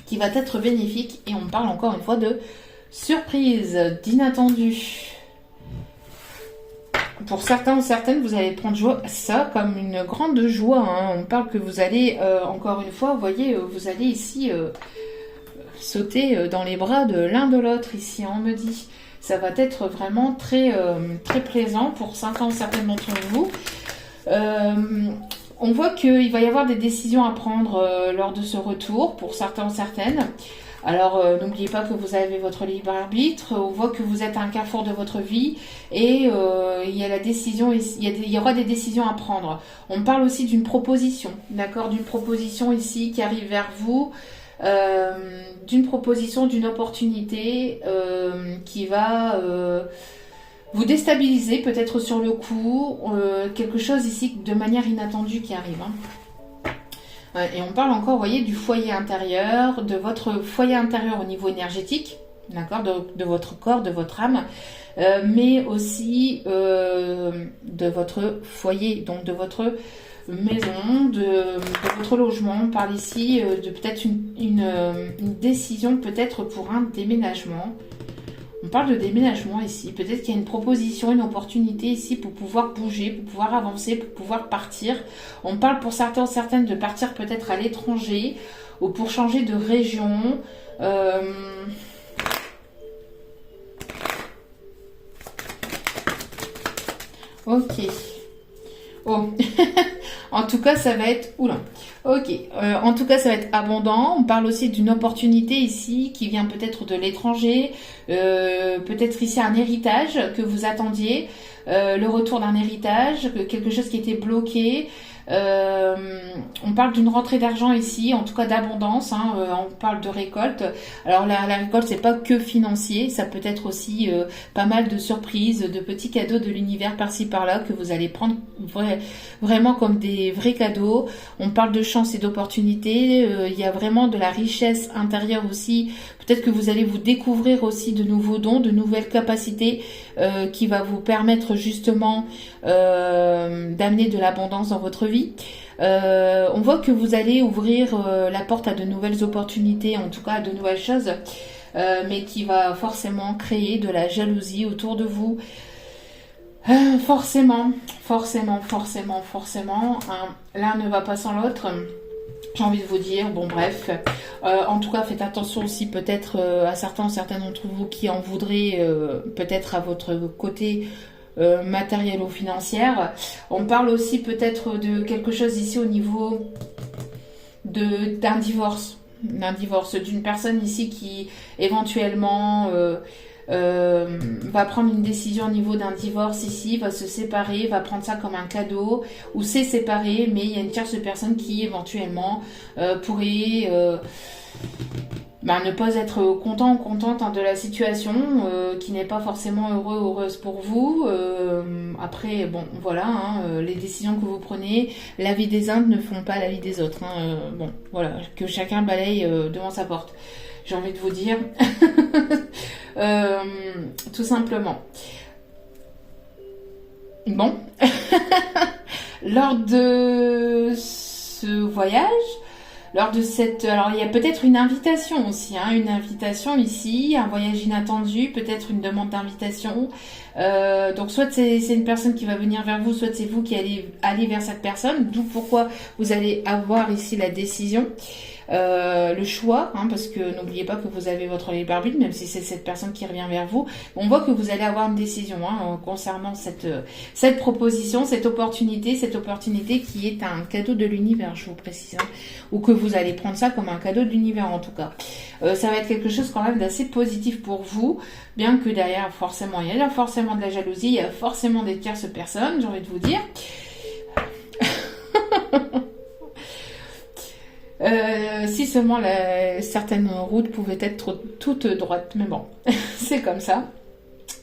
être bénéfique, et on parle encore une fois de surprise, d'inattendu. Pour certains ou certaines, vous allez prendre ça comme une grande joie. Hein. On parle que vous allez, encore une fois, vous voyez, vous allez ici sauter dans les bras de l'un de l'autre. Ici, on me dit. Ça va être vraiment très, très plaisant pour certains ou certaines d'entre vous. On voit qu'il va y avoir des décisions à prendre lors de ce retour, pour certains ou certaines. Alors, n'oubliez pas que vous avez votre libre arbitre. On voit que vous êtes à un carrefour de votre vie, et il y a la décision, il y aura des décisions à prendre. On parle aussi d'une proposition, d'accord, d'une proposition ici qui arrive vers vous, d'une proposition, d'une opportunité qui va vous déstabiliser peut-être sur le coup, quelque chose ici de manière inattendue qui arrive. Hein. Et on parle encore, vous voyez, du foyer intérieur, de votre foyer intérieur au niveau énergétique, d'accord, de votre corps, de votre âme, mais aussi de votre foyer, donc de votre maison, de votre logement. On parle ici de peut-être une décision peut-être pour un déménagement. On parle de déménagement ici. Peut-être qu'il y a une proposition, une opportunité ici pour pouvoir bouger, pour pouvoir avancer, pour pouvoir partir. On parle pour certains ou certaines de partir peut-être à l'étranger ou pour changer de région. Ok. Oh. En tout cas, ça va être... Oula. Ok. En tout cas, ça va être abondant. On parle aussi d'une opportunité ici qui vient peut-être de l'étranger. Peut-être ici un héritage que vous attendiez. Le retour d'un héritage, quelque chose qui était bloqué. On parle d'une rentrée d'argent ici, en tout cas d'abondance, hein, on parle de récolte. Alors la récolte, c'est pas que financier, ça peut être aussi pas mal de surprises, de petits cadeaux de l'univers par-ci par-là que vous allez prendre vraiment comme des vrais cadeaux. On parle de chance et d'opportunités, il y a vraiment de la richesse intérieure aussi. Peut-être que vous allez vous découvrir aussi de nouveaux dons, de nouvelles capacités qui va vous permettre justement d'amener de l'abondance dans votre vie. On voit que vous allez ouvrir la porte à de nouvelles opportunités, en tout cas à de nouvelles choses, mais qui va forcément créer de la jalousie autour de vous. Forcément, hein. L'un ne va pas sans l'autre. J'ai envie de vous dire, bon bref, en tout cas faites attention aussi peut-être à certains d'entre vous qui en voudraient peut-être à votre côté matériel ou financière. On parle aussi peut-être de quelque chose ici au niveau d'un divorce, d'une personne ici qui éventuellement va prendre une décision au niveau d'un divorce ici, va se séparer, va prendre ça comme un cadeau, ou s'est séparé, mais il y a une tierce personne qui éventuellement pourrait ne pas être content ou contente, hein, de la situation, qui n'est pas forcément heureuse pour vous. Après, bon, voilà, hein, les décisions que vous prenez, la vie des uns ne font pas la vie des autres. Hein, bon, voilà, que chacun balaye devant sa porte. J'ai envie de vous dire, tout simplement. Bon, lors de ce voyage, lors de cette... Alors, il y a peut-être une invitation aussi, hein, une invitation ici, un voyage inattendu, peut-être une demande d'invitation. Donc, soit c'est une personne qui va venir vers vous, soit c'est vous qui allez aller vers cette personne, d'où pourquoi vous allez avoir ici la décision. Le choix, hein, parce que n'oubliez pas que vous avez votre libre arbitre, même si c'est cette personne qui revient vers vous. On voit que vous allez avoir une décision, hein, concernant cette proposition, cette opportunité qui est un cadeau de l'univers, je vous précise, hein, ou que vous allez prendre ça comme un cadeau de l'univers en tout cas. Ça va être quelque chose quand même d'assez positif pour vous, bien que derrière forcément il y a forcément de la jalousie, il y a forcément des tierces personnes, j'ai envie de vous dire. Si seulement certaines routes pouvaient être toutes droites, mais bon, c'est comme ça.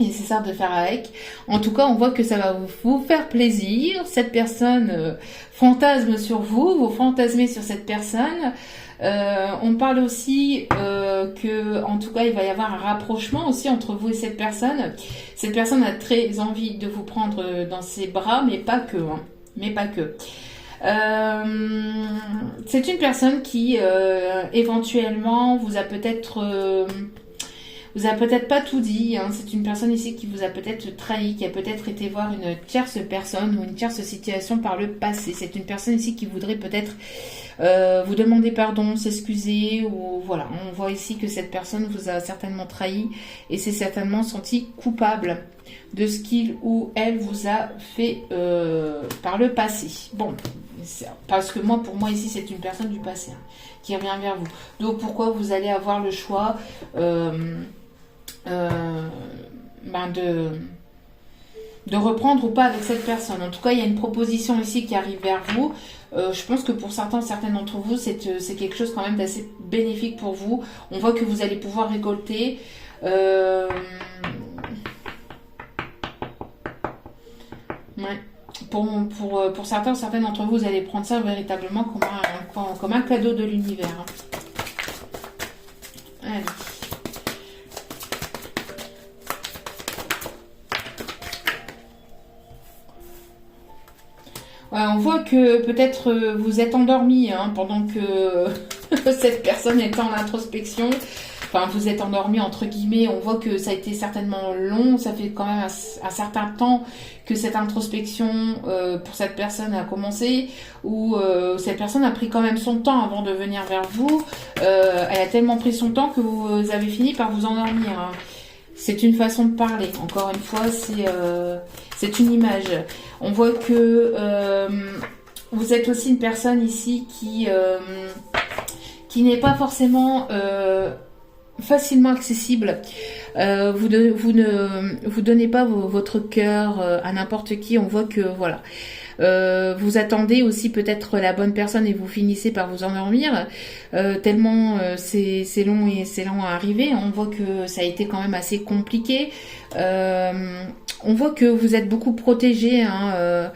Et c'est ça de faire avec. En tout cas, on voit que ça va vous faire plaisir. Cette personne fantasme sur vous, vous fantasmez sur cette personne. On parle aussi que, en tout cas, il va y avoir un rapprochement aussi entre vous et cette personne. Cette personne a très envie de vous prendre dans ses bras, mais pas que, hein, mais pas que. C'est une personne qui éventuellement vous a peut-être pas tout dit, hein. C'est une personne ici qui vous a peut-être trahi, qui a peut-être été voir une tierce personne ou une tierce situation par le passé. C'est une personne ici qui voudrait peut-être vous demander pardon, s'excuser, ou voilà. On voit ici que cette personne vous a certainement trahi et s'est certainement senti coupable de ce qu'il ou elle vous a fait par le passé. Bon, parce que pour moi ici c'est une personne du passé, hein, qui revient vers vous. Donc pourquoi vous allez avoir le choix de reprendre ou pas avec cette personne. En tout cas, il y a une proposition ici qui arrive vers vous. Je pense que pour certains d'entre vous, c'est quelque chose quand même d'assez bénéfique pour vous. On voit que vous allez pouvoir récolter. Ouais. Pour certains d'entre vous, vous allez prendre ça véritablement comme un cadeau de l'univers. Allez. Ouais, on voit que peut-être vous êtes endormi, hein, pendant que cette personne est en introspection. Enfin, vous êtes endormi entre guillemets. On voit que ça a été certainement long. Ça fait quand même un certain temps que cette introspection pour cette personne a commencé. Ou cette personne a pris quand même son temps avant de venir vers vous. Elle a tellement pris son temps que vous avez fini par vous endormir, hein. C'est une façon de parler. Encore une fois, c'est une image. On voit que vous êtes aussi une personne ici qui n'est pas forcément facilement accessible. Vous ne donnez pas votre cœur à n'importe qui. On voit que voilà. Vous attendez aussi peut-être la bonne personne et vous finissez par vous endormir, tellement c'est long à arriver. On voit que ça a été quand même assez compliqué. On voit que vous êtes beaucoup protégé, hein,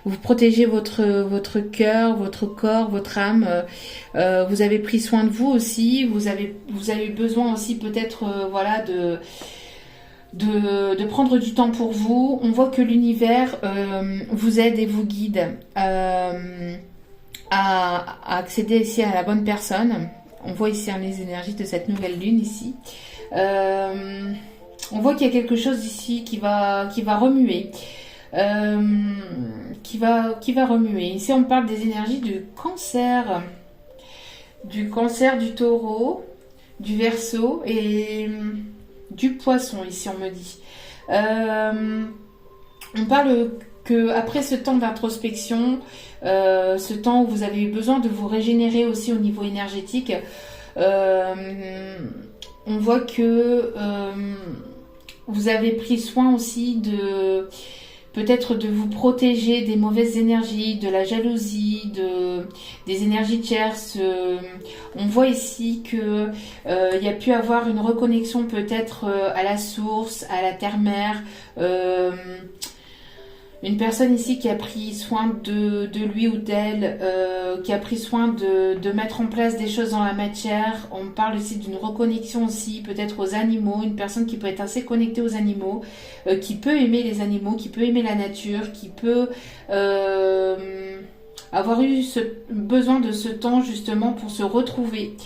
vous protégez votre cœur, votre corps, votre âme. Vous avez pris soin de vous aussi. Vous avez eu besoin aussi peut-être voilà de prendre du temps pour vous. On voit que l'univers vous aide et vous guide. à accéder ici à la bonne personne. On voit ici les énergies de cette nouvelle lune ici. On voit qu'il y a quelque chose ici qui va remuer. Qui va remuer. Ici, on parle des énergies du cancer, du taureau, du verseau et du poisson. Ici, on me dit. On parle que après ce temps d'introspection, ce temps où vous avez eu besoin de vous régénérer aussi au niveau énergétique, on voit que vous avez pris soin aussi de peut-être de vous protéger des mauvaises énergies, de la jalousie, des énergies tierces. On voit ici que il y a pu avoir une reconnexion peut-être à la source, à la terre-mère. Une personne ici qui a pris soin de lui ou d'elle, qui a pris soin de mettre en place des choses dans la matière. On parle aussi d'une reconnexion aussi peut-être aux animaux, une personne qui peut être assez connectée aux animaux, qui peut aimer les animaux, qui peut aimer la nature, qui peut avoir eu besoin de ce temps justement pour se retrouver,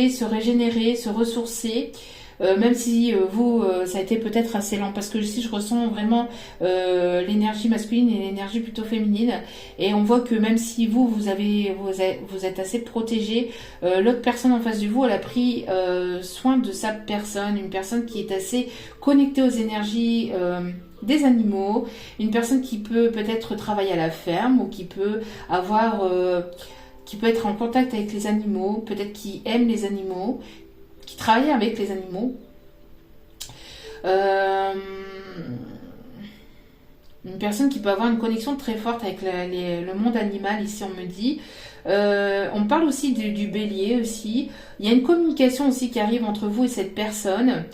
se régénérer, se ressourcer. Même si vous, ça a été peut-être assez lent, parce que ici je ressens vraiment l'énergie masculine et l'énergie plutôt féminine, et on voit que même si vous êtes assez protégé, l'autre personne en face de vous, elle a pris soin de sa personne, une personne qui est assez connectée aux énergies des animaux, une personne qui peut peut-être travailler à la ferme, ou qui peut qui peut être en contact avec les animaux, peut-être qui aime les animaux, qui travaille avec les animaux. Une personne qui peut avoir une connexion très forte avec le monde animal, ici on me dit. On parle aussi du bélier aussi. Il y a une communication aussi qui arrive entre vous et cette personne.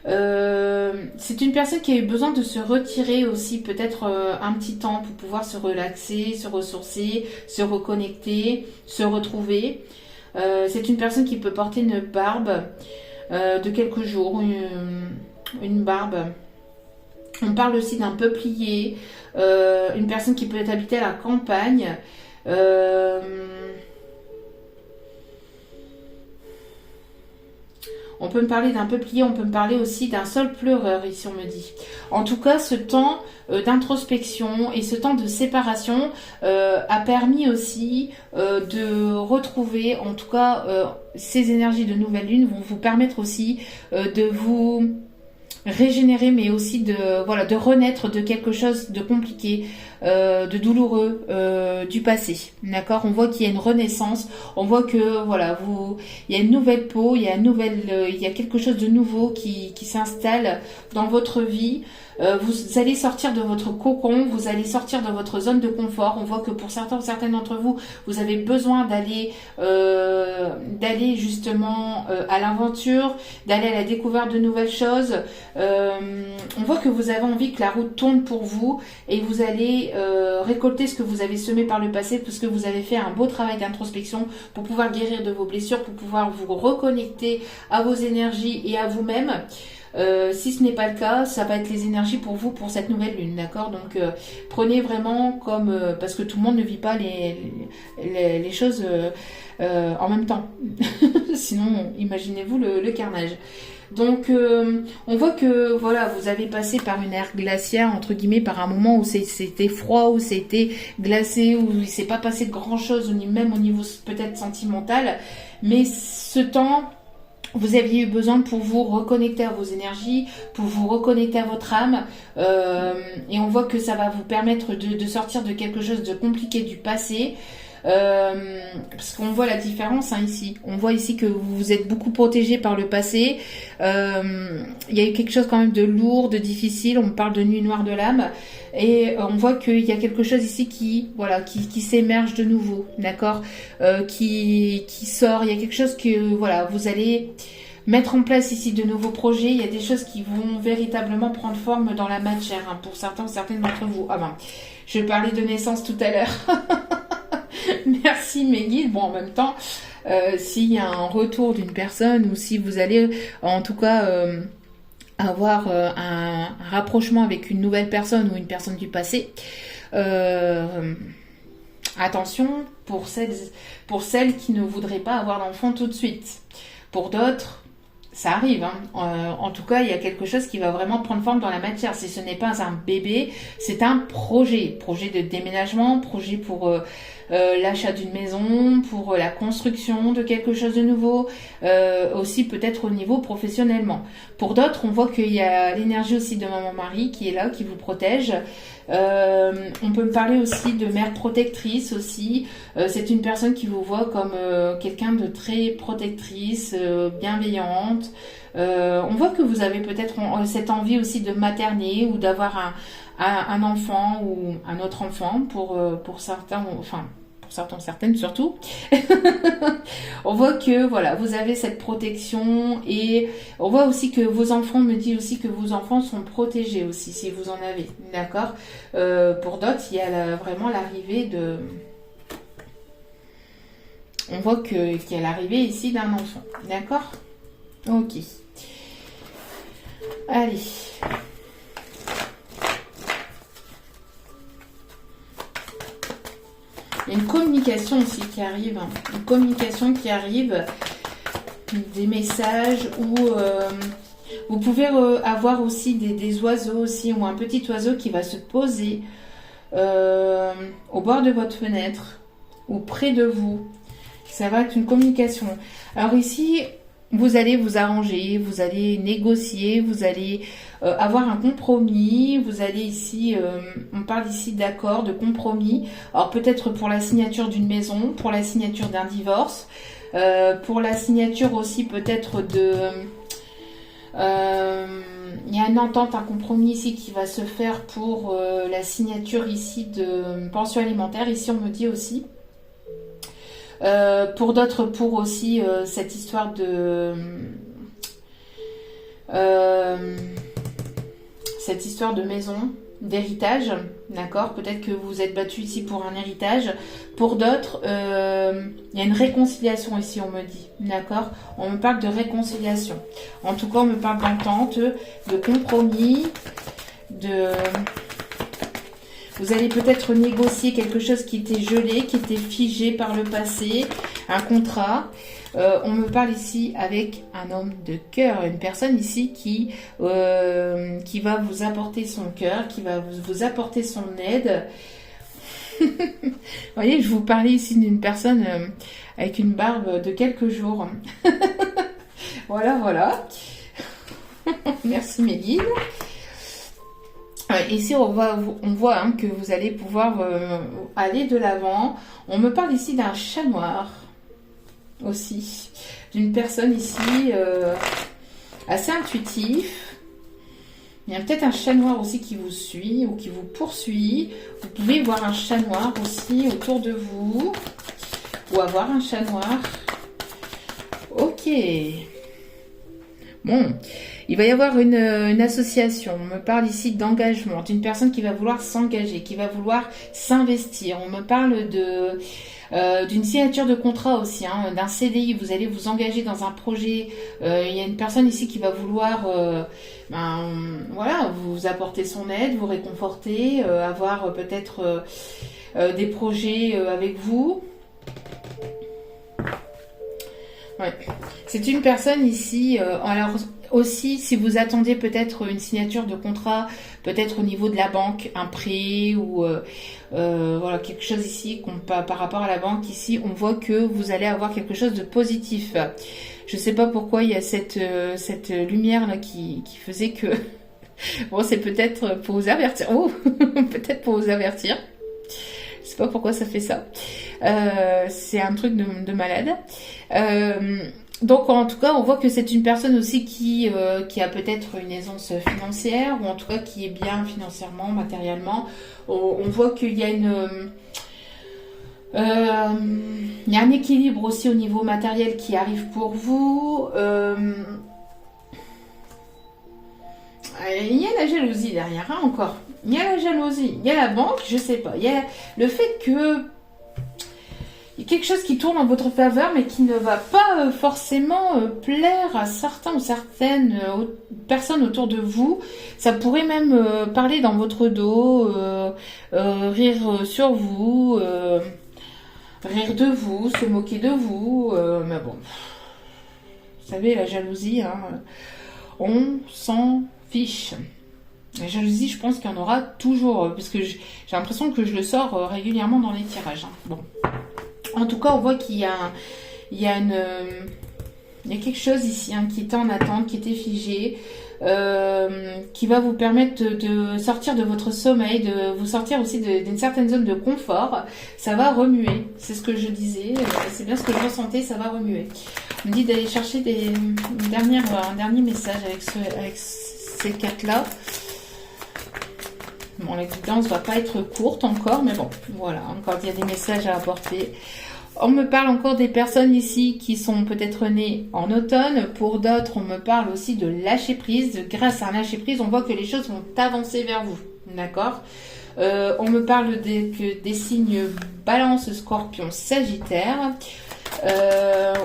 C'est une personne qui a eu besoin de se retirer aussi peut-être un petit temps pour pouvoir se relaxer, se ressourcer, se reconnecter, se retrouver. C'est une personne qui peut porter une barbe de quelques jours, une barbe. On parle aussi d'un peuplier, une personne qui peut habiter à la campagne. On peut me parler d'un peuplier, on peut me parler aussi d'un sol pleureur, ici on me dit. En tout cas, ce temps d'introspection et ce temps de séparation a permis aussi de retrouver, en tout cas, ces énergies de nouvelle lune vont vous permettre aussi de vous régénérer, mais aussi de renaître de quelque chose de compliqué, de douloureux, du passé. D'accord? On voit qu'il y a une renaissance. On voit que voilà, il y a une nouvelle peau, il y a quelque chose de nouveau qui s'installe dans votre vie. Vous allez sortir de votre cocon, vous allez sortir de votre zone de confort. On voit que pour certaines d'entre vous, vous avez besoin d'aller justement à l'aventure, d'aller à la découverte de nouvelles choses. On voit que vous avez envie que la route tourne pour vous et vous allez récolter ce que vous avez semé par le passé, parce que vous avez fait un beau travail d'introspection pour pouvoir guérir de vos blessures, pour pouvoir vous reconnecter à vos énergies et à vous-même. Si ce n'est pas le cas, ça va être les énergies pour vous pour cette nouvelle lune, d'accord? Donc prenez vraiment comme parce que tout le monde ne vit pas les choses en même temps. Sinon, imaginez-vous le carnage. Donc on voit que voilà, vous avez passé par une ère glaciaire entre guillemets, par un moment où c'était froid, où c'était glacé, où il s'est pas passé grand chose, même au niveau peut-être sentimental, mais ce temps, vous aviez eu besoin pour vous reconnecter à vos énergies, pour vous reconnecter à votre âme, et on voit que ça va vous permettre de sortir de quelque chose de compliqué du passé, parce qu'on voit la différence ici. On voit ici que vous êtes beaucoup protégé par le passé. Il y a eu quelque chose quand même de lourd, de difficile. On parle de nuit noire de l'âme. Et on voit qu'il y a quelque chose ici qui s'émerge de nouveau, d'accord, qui sort. Il y a quelque chose que vous allez mettre en place ici de nouveaux projets. Il y a des choses qui vont véritablement prendre forme dans la matière, pour certaines d'entre vous. Ah ben, je parlais de naissance tout à l'heure. Merci mes guides. Bon, en même temps, s'il y a un retour d'une personne, ou si vous allez en tout cas avoir un rapprochement avec une nouvelle personne ou une personne du passé, attention pour celles qui ne voudraient pas avoir d'enfant tout de suite. Pour d'autres, ça arrive, hein. En tout cas, il y a quelque chose qui va vraiment prendre forme dans la matière. Si ce n'est pas un bébé, c'est un projet. Projet de déménagement, projet pour l'achat d'une maison, pour la construction de quelque chose de nouveau, aussi peut-être au niveau professionnellement. Pour d'autres, on voit qu'il y a l'énergie aussi de Maman Marie qui est là, qui vous protège. On peut me parler aussi de mère protectrice aussi. C'est une personne qui vous voit comme quelqu'un de très protectrice, bienveillante. On voit que vous avez peut-être cette envie aussi de materner ou d'avoir un enfant ou un autre enfant pour certains, enfin pour certains, certaines surtout. On voit que voilà, vous avez cette protection et on voit aussi que vos enfants, me dit aussi que vos enfants sont protégés aussi si vous en avez, d'accord. Pour d'autres, il y a vraiment l'arrivée de... On voit qu'il y a l'arrivée ici d'un enfant, d'accord. Ok. Allez. Il y a une communication aussi qui arrive. Une communication qui arrive, des messages où vous pouvez avoir aussi des oiseaux aussi, ou un petit oiseau qui va se poser au bord de votre fenêtre ou près de vous. Ça va être une communication. Alors ici, vous allez vous arranger, vous allez négocier, vous allez avoir un compromis, vous allez ici, on parle ici d'accord, de compromis. Alors peut-être pour la signature d'une maison, pour la signature d'un divorce, pour la signature aussi peut-être de... il y a une entente, un compromis ici qui va se faire pour la signature ici de pension alimentaire, ici on me dit aussi. Pour d'autres, pour aussi cette histoire de maison, d'héritage, d'accord. Peut-être que vous êtes battu ici pour un héritage. Pour d'autres, il y a une réconciliation ici, on me dit, d'accord. On me parle de réconciliation. En tout cas, on me parle d'entente, de compromis, Vous allez peut-être négocier quelque chose qui était gelé, qui était figé par le passé, un contrat. On me parle ici avec un homme de cœur, une personne ici qui va vous apporter son cœur, qui va vous apporter son aide. Vous voyez, je vous parlais ici d'une personne avec une barbe de quelques jours. Voilà, voilà. Merci Méline. Ici, on voit hein, que vous allez pouvoir aller de l'avant. On me parle ici d'un chat noir aussi. D'une personne ici assez intuitif. Il y a peut-être un chat noir aussi qui vous suit ou qui vous poursuit. Vous pouvez voir un chat noir aussi autour de vous. Ou avoir un chat noir. Ok. Bon, il va y avoir une association. On me parle ici d'engagement, d'une personne qui va vouloir s'engager, qui va vouloir s'investir. On me parle d'une signature de contrat aussi, hein, d'un CDI. Vous allez vous engager dans un projet. Il y a une personne ici qui va vouloir voilà, vous apporter son aide, vous réconforter, avoir peut-être des projets avec vous. Ouais. C'est une personne ici, alors aussi si vous attendiez peut-être une signature de contrat, peut-être au niveau de la banque, un prêt ou voilà quelque chose ici par rapport à la banque, ici on voit que vous allez avoir quelque chose de positif. Je sais pas pourquoi il y a cette lumière là qui faisait que... Bon, c'est peut-être pour vous avertir. Oh, peut-être pour vous avertir. Je sais pas pourquoi ça fait ça. C'est un truc de malade. Donc en tout cas, on voit que c'est une personne aussi qui a peut-être une aisance financière ou en tout cas qui est bien financièrement, matériellement. On voit qu'il y a il y a un équilibre aussi au niveau matériel qui arrive pour vous. Il y a la jalousie derrière, hein, encore. Il y a la jalousie, il y a la banque, je sais pas. Il y a le fait que il y a quelque chose qui tourne en votre faveur, mais qui ne va pas forcément plaire à certains ou certaines personnes autour de vous. Ça pourrait même parler dans votre dos, rire sur vous. rire de vous, se moquer de vous, mais bon, vous savez, la jalousie, hein, on s'en fiche. La jalousie, je pense qu'il y en aura toujours, parce que j'ai l'impression que je le sors régulièrement dans les tirages. Hein. Bon. En tout cas, on voit qu'il y a, il y a une, il y a quelque chose ici hein, qui était en attente, qui était figé, qui va vous permettre de sortir de votre sommeil, de vous sortir aussi d'une certaine zone de confort. Ça va remuer, c'est ce que je disais, c'est bien ce que je ressentais, ça va remuer. On me dit d'aller chercher un dernier message avec ces cartes-là. Bon, la guidance va pas être courte encore, mais bon, voilà, encore il y a des messages à apporter. On me parle encore des personnes ici qui sont peut-être nées en automne. Pour d'autres, on me parle aussi de lâcher prise. Grâce à un lâcher prise, on voit que les choses vont avancer vers vous. D'accord ? On me parle des signes Balance, Scorpion, Sagittaire.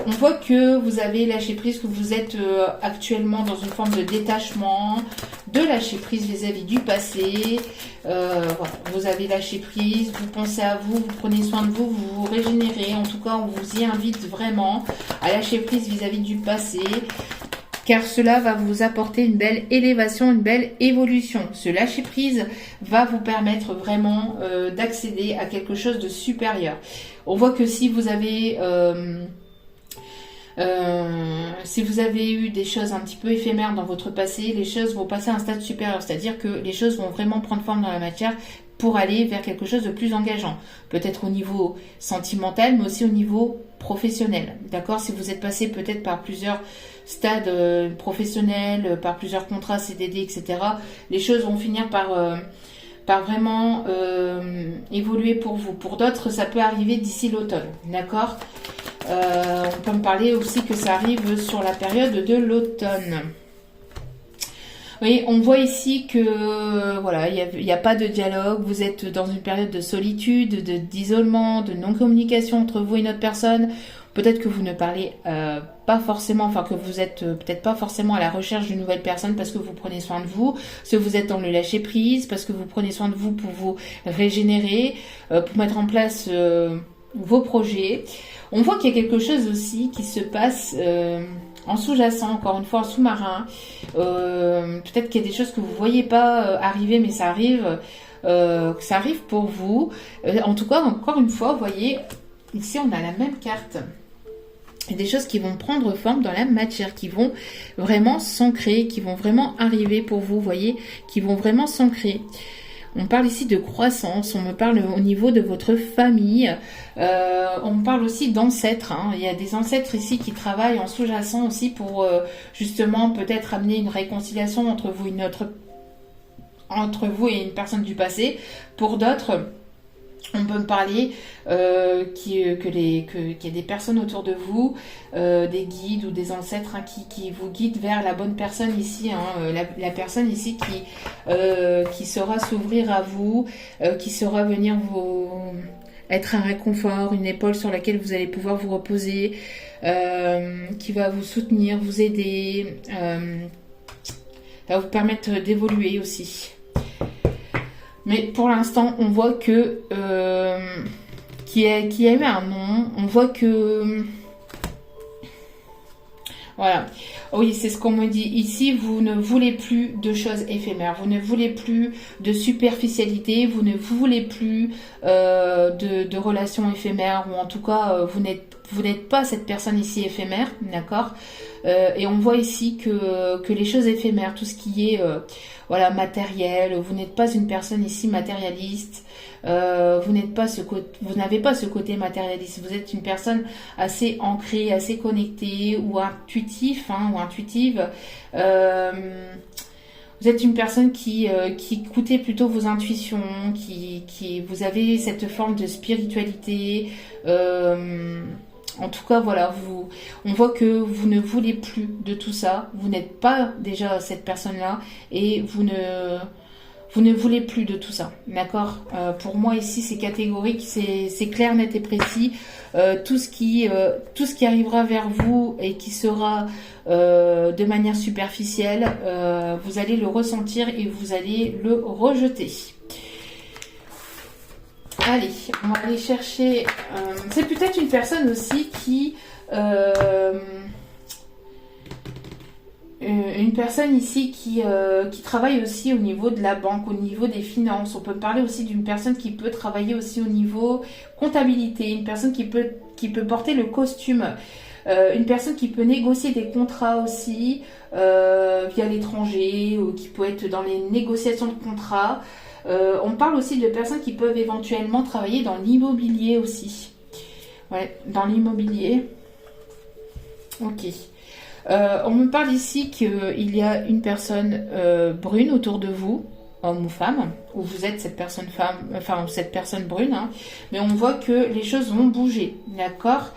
On voit que vous avez lâché prise, que vous êtes actuellement dans une forme de détachement, de lâcher prise vis-à-vis du passé. Voilà, vous avez lâché prise, vous pensez à vous, vous prenez soin de vous, vous vous régénérez. En tout cas, on vous y invite vraiment à lâcher prise vis-à-vis du passé, car cela va vous apporter une belle élévation, une belle évolution. Ce lâcher prise va vous permettre vraiment d'accéder à quelque chose de supérieur. On voit que si vous avez eu des choses un petit peu éphémères dans votre passé, les choses vont passer à un stade supérieur, c'est-à-dire que les choses vont vraiment prendre forme dans la matière pour aller vers quelque chose de plus engageant. Peut-être au niveau sentimental, mais aussi au niveau professionnel. D'accord ? Si vous êtes passé peut-être par plusieurs stades professionnels, par plusieurs contrats CDD, etc., les choses vont finir par vraiment évoluer pour vous. Pour d'autres, ça peut arriver d'ici l'automne. D'accord ? On peut me parler aussi que ça arrive sur la période de l'automne. Oui, on voit ici que voilà, il n'y a pas de dialogue, vous êtes dans une période de solitude, d'isolement, de non-communication entre vous et une autre personne. Peut-être que vous ne parlez pas forcément, enfin que vous êtes peut-être pas forcément à la recherche d'une nouvelle personne parce que vous prenez soin de vous, parce que vous êtes dans le lâcher prise, parce que vous prenez soin de vous pour vous régénérer, pour mettre en place vos projets. On voit qu'il y a quelque chose aussi qui se passe en sous-jacent, encore une fois en sous-marin. Peut-être qu'il y a des choses que vous ne voyez pas arriver, mais ça arrive, que ça arrive pour vous. En tout cas, encore une fois, vous voyez, ici on a la même carte. Il y a des choses qui vont prendre forme dans la matière, qui vont vraiment s'ancrer, qui vont vraiment arriver pour vous, vous voyez, qui vont vraiment s'ancrer. On parle ici de croissance, on me parle au niveau de votre famille, on me parle aussi d'ancêtres. Hein. Il y a des ancêtres ici qui travaillent en sous-jacent aussi pour justement peut-être amener une réconciliation entre vous et une personne du passé. Pour d'autres, on peut me parler qu'il y a des personnes autour de vous, des guides ou des ancêtres hein, qui vous guident vers la bonne personne ici, hein, la personne ici qui saura s'ouvrir à vous, qui saura venir vous être un réconfort, une épaule sur laquelle vous allez pouvoir vous reposer, qui va vous soutenir, vous aider, va vous permettre d'évoluer aussi. Mais pour l'instant, on voit que qui a eu un nom, on voit que voilà. Oui, c'est ce qu'on me dit. Ici, vous ne voulez plus de choses éphémères. Vous ne voulez plus de superficialité. Vous ne voulez plus de relations éphémères. Ou en tout cas, vous n'êtes pas cette personne ici éphémère. D'accord ? Et on voit ici que les choses éphémères, tout ce qui est voilà, matériel, vous n'êtes pas une personne ici matérialiste. Vous n'avez pas ce côté matérialiste. Vous êtes une personne assez ancrée, assez connectée ou intuitif, hein, ou intuitive. Vous êtes une personne qui écoutez plutôt vos intuitions, qui vous avez cette forme de spiritualité. En tout cas, voilà, on voit que vous ne voulez plus de tout ça. Vous n'êtes pas déjà cette personne-là et vous ne voulez plus de tout ça, d'accord ? Pour moi ici c'est catégorique, c'est clair, net et précis. Tout ce qui arrivera vers vous et qui sera de manière superficielle, vous allez le ressentir et vous allez le rejeter. Allez, on va aller chercher... c'est peut-être une personne aussi qui... une personne ici qui travaille aussi au niveau de la banque, au niveau des finances. On peut parler aussi d'une personne qui peut travailler aussi au niveau comptabilité, une personne qui peut porter le costume, une personne qui peut négocier des contrats aussi via l'étranger, ou qui peut être dans les négociations de contrats. On parle aussi de personnes qui peuvent éventuellement travailler dans l'immobilier aussi. Ouais, dans l'immobilier. Ok. On me parle ici qu'il y a une personne brune autour de vous, homme ou femme, ou vous êtes cette personne femme, enfin cette personne brune, hein, mais on voit que les choses vont bouger, d'accord.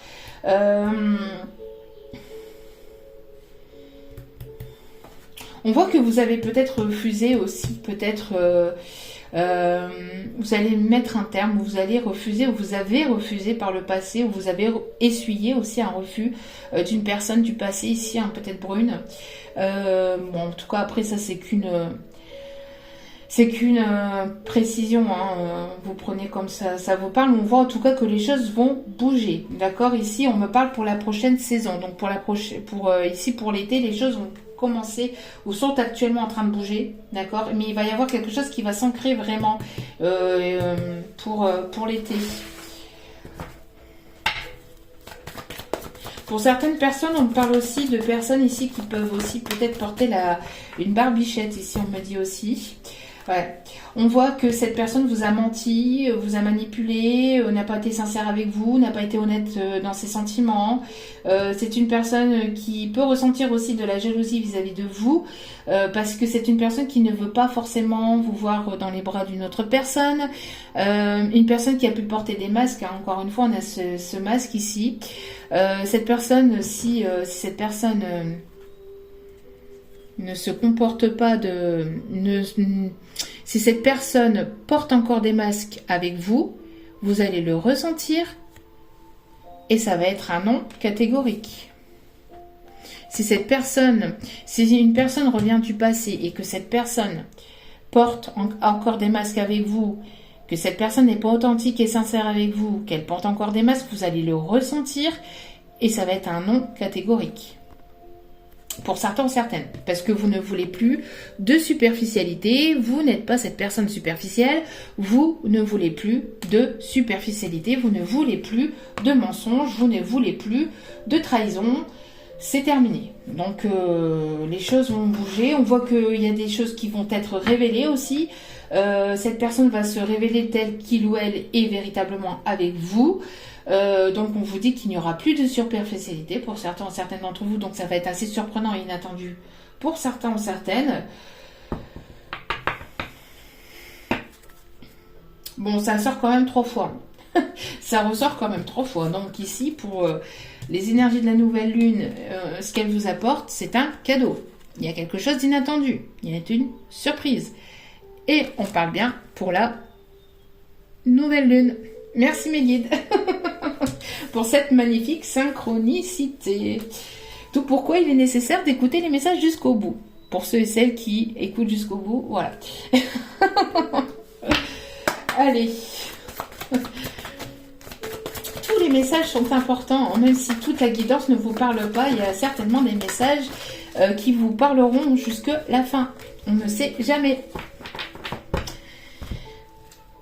On voit que vous avez peut-être refusé aussi, peut-être vous allez mettre un terme, ou vous allez refuser, ou vous avez refusé par le passé, ou vous avez essuyé aussi un refus d'une personne du passé ici, hein, peut-être brune. Bon, en tout cas, après ça, c'est qu'une précision, hein, vous prenez comme ça vous parle. On voit en tout cas que les choses vont bouger, d'accord. Ici, on me parle pour la prochaine saison, donc ici pour l'été, les choses vont commencer ou sont actuellement en train de bouger, d'accord, mais il va y avoir quelque chose qui va s'ancrer vraiment pour l'été. Pour certaines personnes, on parle aussi de personnes ici qui peuvent aussi peut-être porter une barbichette, ici on me dit aussi. Ouais. On voit que cette personne vous a menti, vous a manipulé, n'a pas été sincère avec vous, n'a pas été honnête dans ses sentiments. C'est une personne qui peut ressentir aussi de la jalousie vis-à-vis de vous, parce que c'est une personne qui ne veut pas forcément vous voir dans les bras d'une autre personne. Une personne qui a pu porter des masques, hein. Encore une fois, on a ce masque ici. Cette personne, si cette personne... ne se comporte pas si cette personne porte encore des masques avec vous, vous allez le ressentir et ça va être un non catégorique. Si une personne revient du passé et que cette personne porte encore des masques avec vous, que cette personne n'est pas authentique et sincère avec vous, qu'elle porte encore des masques, vous allez le ressentir et ça va être un non catégorique. Pour certains ou certaines, parce que vous ne voulez plus de superficialité, vous n'êtes pas cette personne superficielle, vous ne voulez plus de superficialité, vous ne voulez plus de mensonges, vous ne voulez plus de trahison, c'est terminé. Donc les choses vont bouger, on voit qu'il y a des choses qui vont être révélées aussi, cette personne va se révéler telle qu'il ou elle est véritablement avec vous. Donc on vous dit qu'il n'y aura plus de superficialité pour certains ou certaines d'entre vous, donc ça va être assez surprenant et inattendu pour certains ou certaines. Bon, ça sort quand même 3 fois. Ça ressort quand même 3 fois. Donc ici, pour les énergies de la nouvelle lune, ce qu'elle vous apporte, c'est un cadeau. Il y a quelque chose d'inattendu. Il y a une surprise. Et on parle bien pour la nouvelle lune. Merci mes guides pour cette magnifique synchronicité. Tout pourquoi il est nécessaire d'écouter les messages jusqu'au bout. Pour ceux et celles qui écoutent jusqu'au bout, voilà. Allez. Tous les messages sont importants, même si toute la guidance ne vous parle pas, il y a certainement des messages qui vous parleront jusque la fin. On ne sait jamais.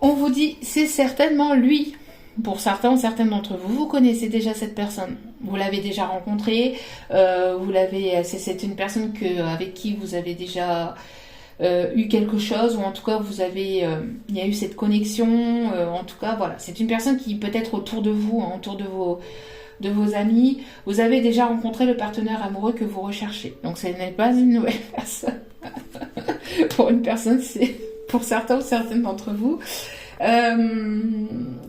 On vous dit, c'est certainement lui. Pour certains ou certaines d'entre vous, vous connaissez déjà cette personne. Vous l'avez déjà rencontrée. C'est une personne avec qui vous avez déjà eu quelque chose, ou en tout cas il y a eu cette connexion. En tout cas, voilà, c'est une personne qui peut être autour de vous, hein, autour de vos amis. Vous avez déjà rencontré le partenaire amoureux que vous recherchez. Donc, ce n'est pas une nouvelle personne. Pour une personne, c'est pour certains ou certaines d'entre vous.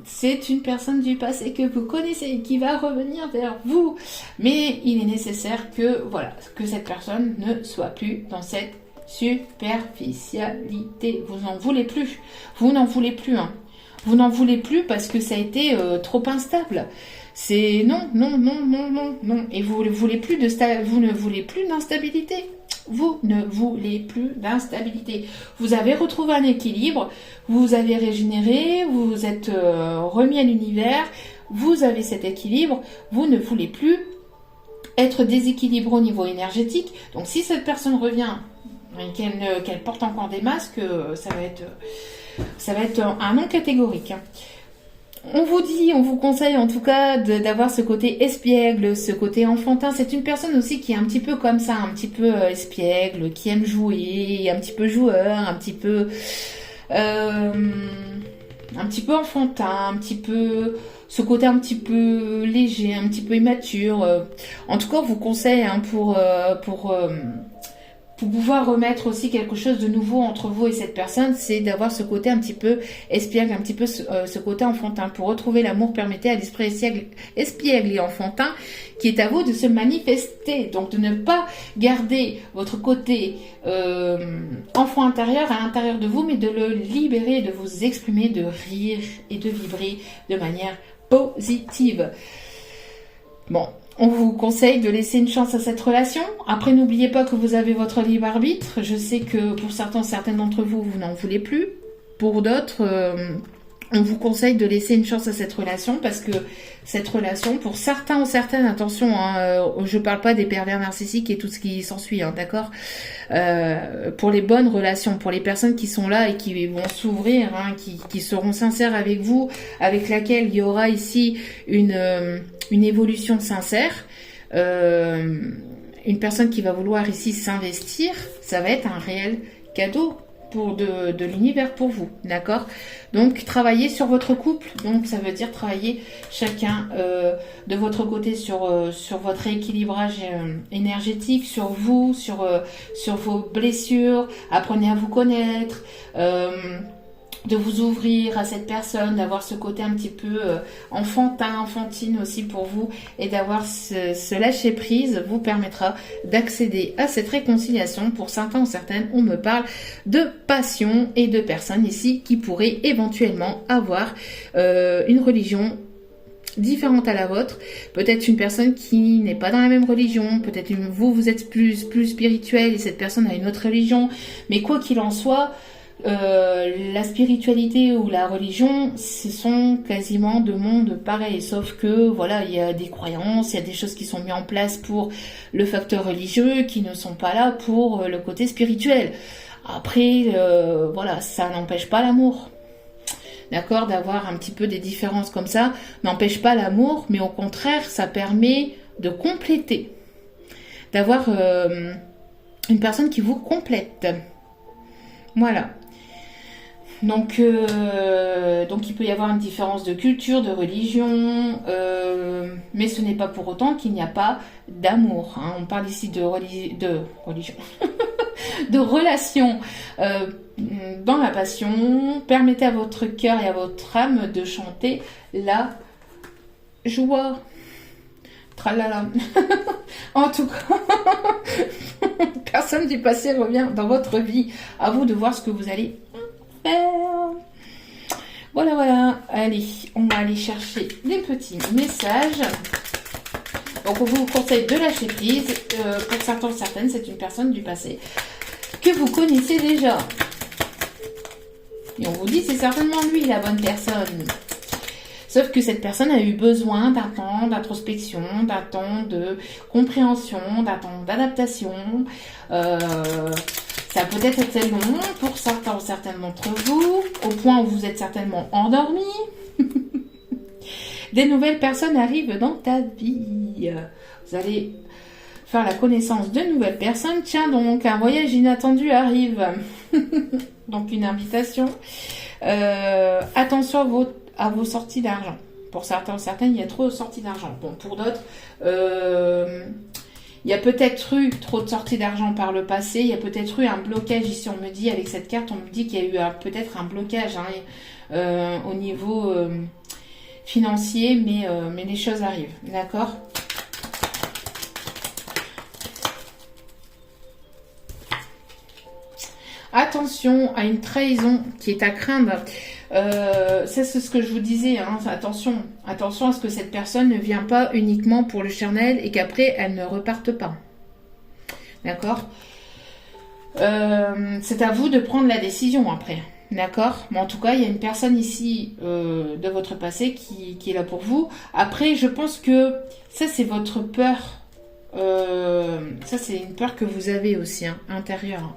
C'est une personne du passé que vous connaissez et qui va revenir vers vous. Mais il est nécessaire que cette personne ne soit plus dans cette superficialité. Vous n'en voulez plus. Vous n'en voulez plus. Hein. Vous n'en voulez plus parce que ça a été trop instable. C'est non. Et vous ne voulez plus d'instabilité. Vous ne voulez plus d'instabilité. Vous avez retrouvé un équilibre, vous avez régénéré, vous vous êtes remis à l'univers, vous avez cet équilibre, vous ne voulez plus être déséquilibré au niveau énergétique. Donc si cette personne revient et qu'elle porte encore des masques, ça va être un non catégorique. On vous conseille en tout cas d'avoir ce côté espiègle, ce côté enfantin. C'est une personne aussi qui est un petit peu comme ça, un petit peu espiègle, qui aime jouer, un petit peu joueur, un petit peu enfantin, un petit peu ce côté un petit peu léger, un petit peu immature. En tout cas, on vous conseille pour pouvoir remettre aussi quelque chose de nouveau entre vous et cette personne, c'est d'avoir ce côté un petit peu espiègle, un petit peu ce côté enfantin. Pour retrouver l'amour, permettez à l'esprit espiègle et enfantin qui est à vous de se manifester. Donc de ne pas garder votre côté enfant intérieur à l'intérieur de vous, mais de le libérer, de vous exprimer, de rire et de vibrer de manière positive. Bon, on vous conseille de laisser une chance à cette relation. Après, n'oubliez pas que vous avez votre libre arbitre. Je sais que pour certains d'entre vous, vous n'en voulez plus. Pour d'autres, on vous conseille de laisser une chance à cette relation parce que cette relation, pour certains ou certaines, attention, je parle pas des pervers narcissiques et tout ce qui s'ensuit, d'accord, pour les bonnes relations, pour les personnes qui sont là et qui vont s'ouvrir, qui seront sincères avec vous, avec laquelle il y aura ici une évolution sincère, une personne qui va vouloir ici s'investir, ça va être un réel cadeau de l'univers pour vous, d'accord? Donc travaillez sur votre couple, donc ça veut dire travailler chacun de votre côté sur votre rééquilibrage énergétique, sur vous, sur vos blessures, apprenez à vous connaître, de vous ouvrir à cette personne, d'avoir ce côté un petit peu enfantine aussi pour vous, et d'avoir ce lâcher prise vous permettra d'accéder à cette réconciliation. Pour certains ou certaines, on me parle de passion et de personnes ici qui pourraient éventuellement avoir une religion différente à la vôtre, peut-être une personne qui n'est pas dans la même religion, peut-être vous êtes plus spirituel et cette personne a une autre religion, mais quoi qu'il en soit, la spiritualité ou la religion, ce sont quasiment deux mondes pareils, sauf que voilà, il y a des croyances, il y a des choses qui sont mises en place pour le facteur religieux qui ne sont pas là pour le côté spirituel. Après, voilà, ça n'empêche pas l'amour. D'accord, d'avoir un petit peu des différences comme ça n'empêche pas l'amour, mais au contraire, ça permet de compléter, d'avoir une personne qui vous complète. Voilà. Donc il peut y avoir une différence de culture, de religion, mais ce n'est pas pour autant qu'il n'y a pas d'amour. Hein. On parle ici de religion, de relation dans la passion. Permettez à votre cœur et à votre âme de chanter la joie. Tralala. En tout cas, personne du passé revient dans votre vie. À vous de voir ce que vous allez faire. Voilà. Allez, on va aller chercher des petits messages. Donc, on vous conseille de lâcher prise. Pour certains ou certaines, c'est une personne du passé que vous connaissez déjà. Et on vous dit, c'est certainement lui la bonne personne. Sauf que cette personne a eu besoin d'un temps d'introspection, d'un temps de compréhension, d'un temps d'adaptation. Ça peut être été long pour certains ou certaines d'entre vous, au point où vous êtes certainement endormi. Des nouvelles personnes arrivent dans ta vie. Vous allez faire la connaissance de nouvelles personnes. Tiens donc, un voyage inattendu arrive. Donc une invitation. Attention à vos sorties d'argent. Pour certains ou certaines, il y a trop de sorties d'argent. Bon, pour d'autres, il y a peut-être eu trop de sorties d'argent par le passé. Il y a peut-être eu un blocage ici. On me dit, avec cette carte, on me dit qu'il y a eu peut-être un blocage au niveau financier, mais les choses arrivent. D'accord ? Attention à une trahison qui est à craindre. C'est ce que je vous disais, hein. Attention à ce que cette personne ne vient pas uniquement pour le charnel et qu'après elle ne reparte pas. D'accord ? C'est à vous de prendre la décision après. D'accord? Mais en tout cas, il y a une personne ici de votre passé qui est là pour vous. Après, je pense que ça, c'est votre peur. Ça, c'est une peur que vous avez aussi, hein, intérieure.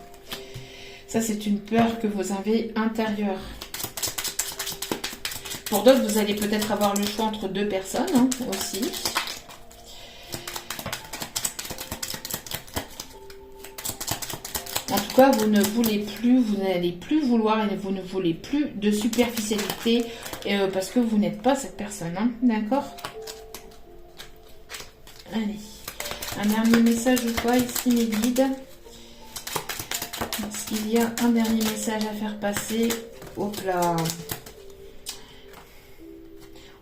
Ça, c'est une peur que vous avez intérieure. Pour d'autres, vous allez peut-être avoir le choix entre deux personnes, hein, aussi. En tout cas, vous ne voulez plus, vous n'allez plus vouloir et vous ne voulez plus de superficialité parce que vous n'êtes pas cette personne, hein, d'accord? Allez, un dernier message ou quoi ici, mes guides? Est-ce qu'il y a un dernier message à faire passer? Hop là!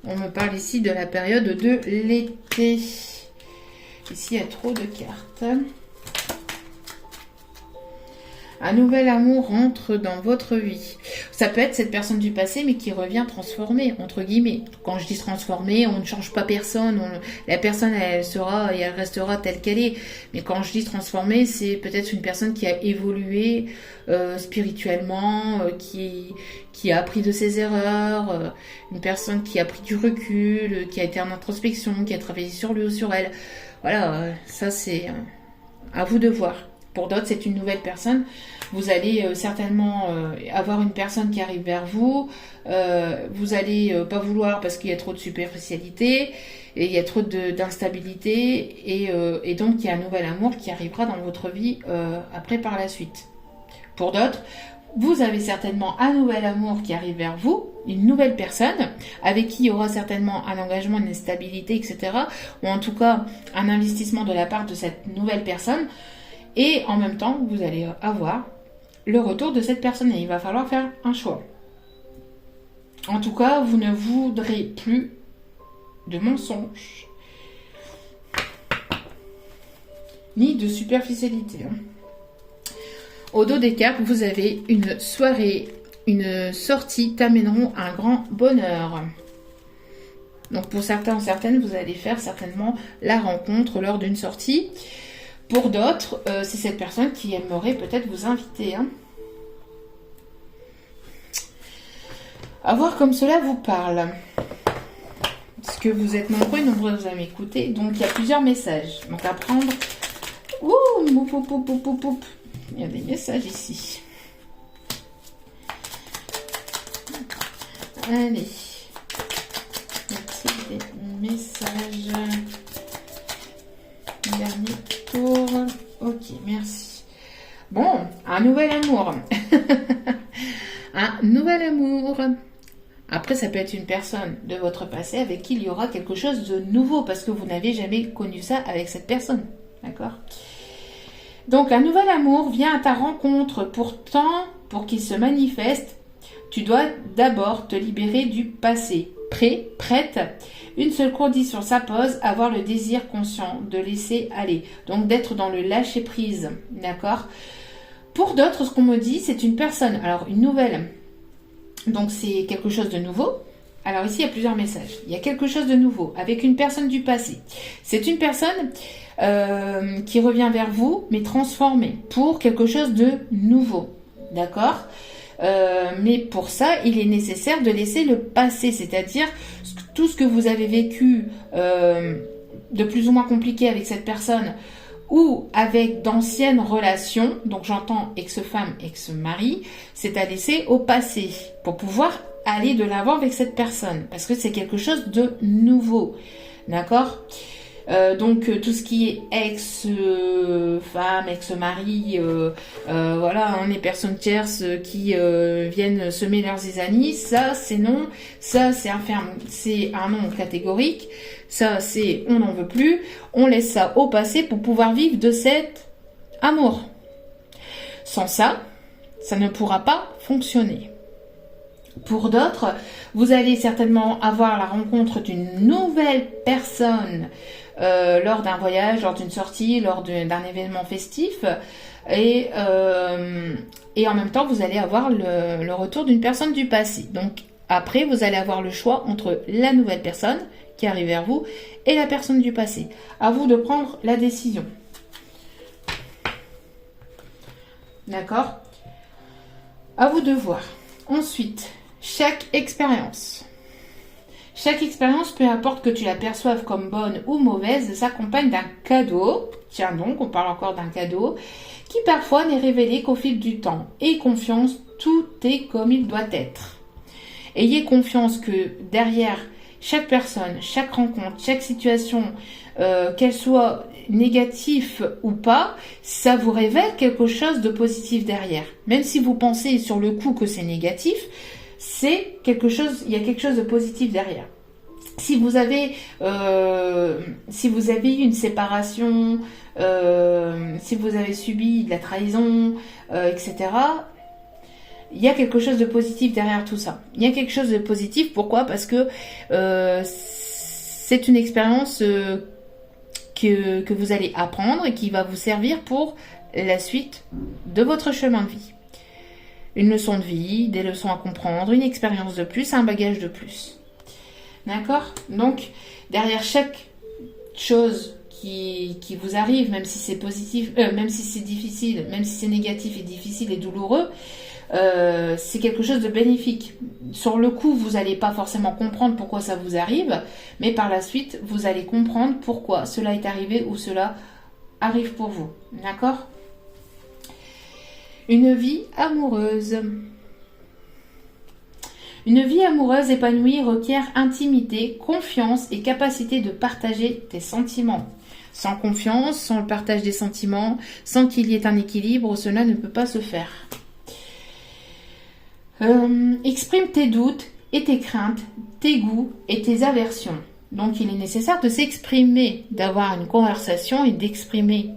On me parle ici de la période de l'été. Ici, il y a trop de cartes. Un nouvel amour entre dans votre vie. Ça peut être cette personne du passé, mais qui revient transformée, entre guillemets. Quand je dis transformée, on ne change pas personne. La personne, elle sera et elle restera telle qu'elle est. Mais quand je dis transformée, c'est peut-être une personne qui a évolué spirituellement, qui a appris de ses erreurs, une personne qui a pris du recul, qui a été en introspection, qui a travaillé sur lui ou sur elle. Voilà, ça c'est à vous de voir. Pour d'autres, c'est une nouvelle personne. Vous allez certainement avoir une personne qui arrive vers vous. Vous allez pas vouloir parce qu'il y a trop de superficialité et il y a trop d'instabilité. Et donc, il y a un nouvel amour qui arrivera dans votre vie après par la suite. Pour d'autres, vous avez certainement un nouvel amour qui arrive vers vous, une nouvelle personne avec qui il y aura certainement un engagement, une stabilité, etc. Ou en tout cas, un investissement de la part de cette nouvelle personne. Et en même temps, vous allez avoir le retour de cette personne et il va falloir faire un choix. En tout cas, vous ne voudrez plus de mensonges ni de superficialité. Au dos des cartes, vous avez une soirée, une sortie t'amèneront un grand bonheur. Donc pour certains ou certaines, vous allez faire certainement la rencontre lors d'une sortie. Pour d'autres, c'est cette personne qui aimerait peut-être vous inviter. Hein. À voir comme cela vous parle. Parce que vous êtes nombreux et nombreuses à m'écouter. Donc, il y a plusieurs messages. Donc, à prendre. Ouh, poup, poup, poup, poup, poup. Il y a des messages ici. Allez. Des messages. Dernier tour. Ok, merci. Bon, un nouvel amour. Un nouvel amour. Après, ça peut être une personne de votre passé avec qui il y aura quelque chose de nouveau parce que vous n'avez jamais connu ça avec cette personne. D'accord? Donc, un nouvel amour vient à ta rencontre. Pourtant, pour qu'il se manifeste, tu dois d'abord te libérer du passé. Prêt, prête. Une seule condition s'impose, avoir le désir conscient de laisser aller. Donc d'être dans le lâcher prise. D'accord? Pour d'autres, ce qu'on me dit, c'est une personne. Alors une nouvelle. Donc c'est quelque chose de nouveau. Alors ici, il y a plusieurs messages. Il y a quelque chose de nouveau avec une personne du passé. C'est une personne qui revient vers vous, mais transformée pour quelque chose de nouveau. D'accord? Mais pour ça, il est nécessaire de laisser le passé, c'est-à-dire tout ce que vous avez vécu de plus ou moins compliqué avec cette personne ou avec d'anciennes relations, donc j'entends ex-femme, ex-mari, c'est à laisser au passé pour pouvoir aller de l'avant avec cette personne, parce que c'est quelque chose de nouveau, d'accord ? Donc tout ce qui est ex-femme, ex-mari, voilà, hein, les personnes tierces qui viennent semer leurs zizanies, ça c'est non, ça c'est un non catégorique, ça c'est on n'en veut plus, on laisse ça au passé pour pouvoir vivre de cet amour. Sans ça, ça ne pourra pas fonctionner. Pour d'autres, vous allez certainement avoir la rencontre d'une nouvelle personne lors d'un voyage, lors d'une sortie, lors d'un événement festif. Et en même temps, vous allez avoir le retour d'une personne du passé. Donc après, vous allez avoir le choix entre la nouvelle personne qui arrive vers vous et la personne du passé. À vous de prendre la décision. D'accord? À vous de voir. Ensuite, chaque expérience. Chaque expérience, peu importe que tu la perçoives comme bonne ou mauvaise, s'accompagne d'un cadeau. Tiens donc, on parle encore d'un cadeau, qui parfois n'est révélé qu'au fil du temps. Aie confiance, tout est comme il doit être. Ayez confiance que derrière chaque personne, chaque rencontre, chaque situation, qu'elle soit négative ou pas, ça vous révèle quelque chose de positif derrière. Même si vous pensez sur le coup que c'est négatif, c'est quelque chose, il y a quelque chose de positif derrière. Si vous avez eu une séparation, si vous avez subi de la trahison, etc., il y a quelque chose de positif derrière tout ça. Il y a quelque chose de positif. Pourquoi? Parce que c'est une expérience que vous allez apprendre et qui va vous servir pour la suite de votre chemin de vie. Une leçon de vie, des leçons à comprendre, une expérience de plus, un bagage de plus. D'accord? Donc, derrière chaque chose qui vous arrive, même si c'est positif, même si c'est difficile, même si c'est négatif et difficile et douloureux, c'est quelque chose de bénéfique. Sur le coup, vous n'allez pas forcément comprendre pourquoi ça vous arrive, mais par la suite, vous allez comprendre pourquoi cela est arrivé ou cela arrive pour vous. D'accord? Une vie amoureuse. Une vie amoureuse épanouie requiert intimité, confiance et capacité de partager tes sentiments. Sans confiance, sans le partage des sentiments, sans qu'il y ait un équilibre, cela ne peut pas se faire. Exprime tes doutes et tes craintes, tes goûts et tes aversions. Donc il est nécessaire de s'exprimer, d'avoir une conversation et d'exprimer,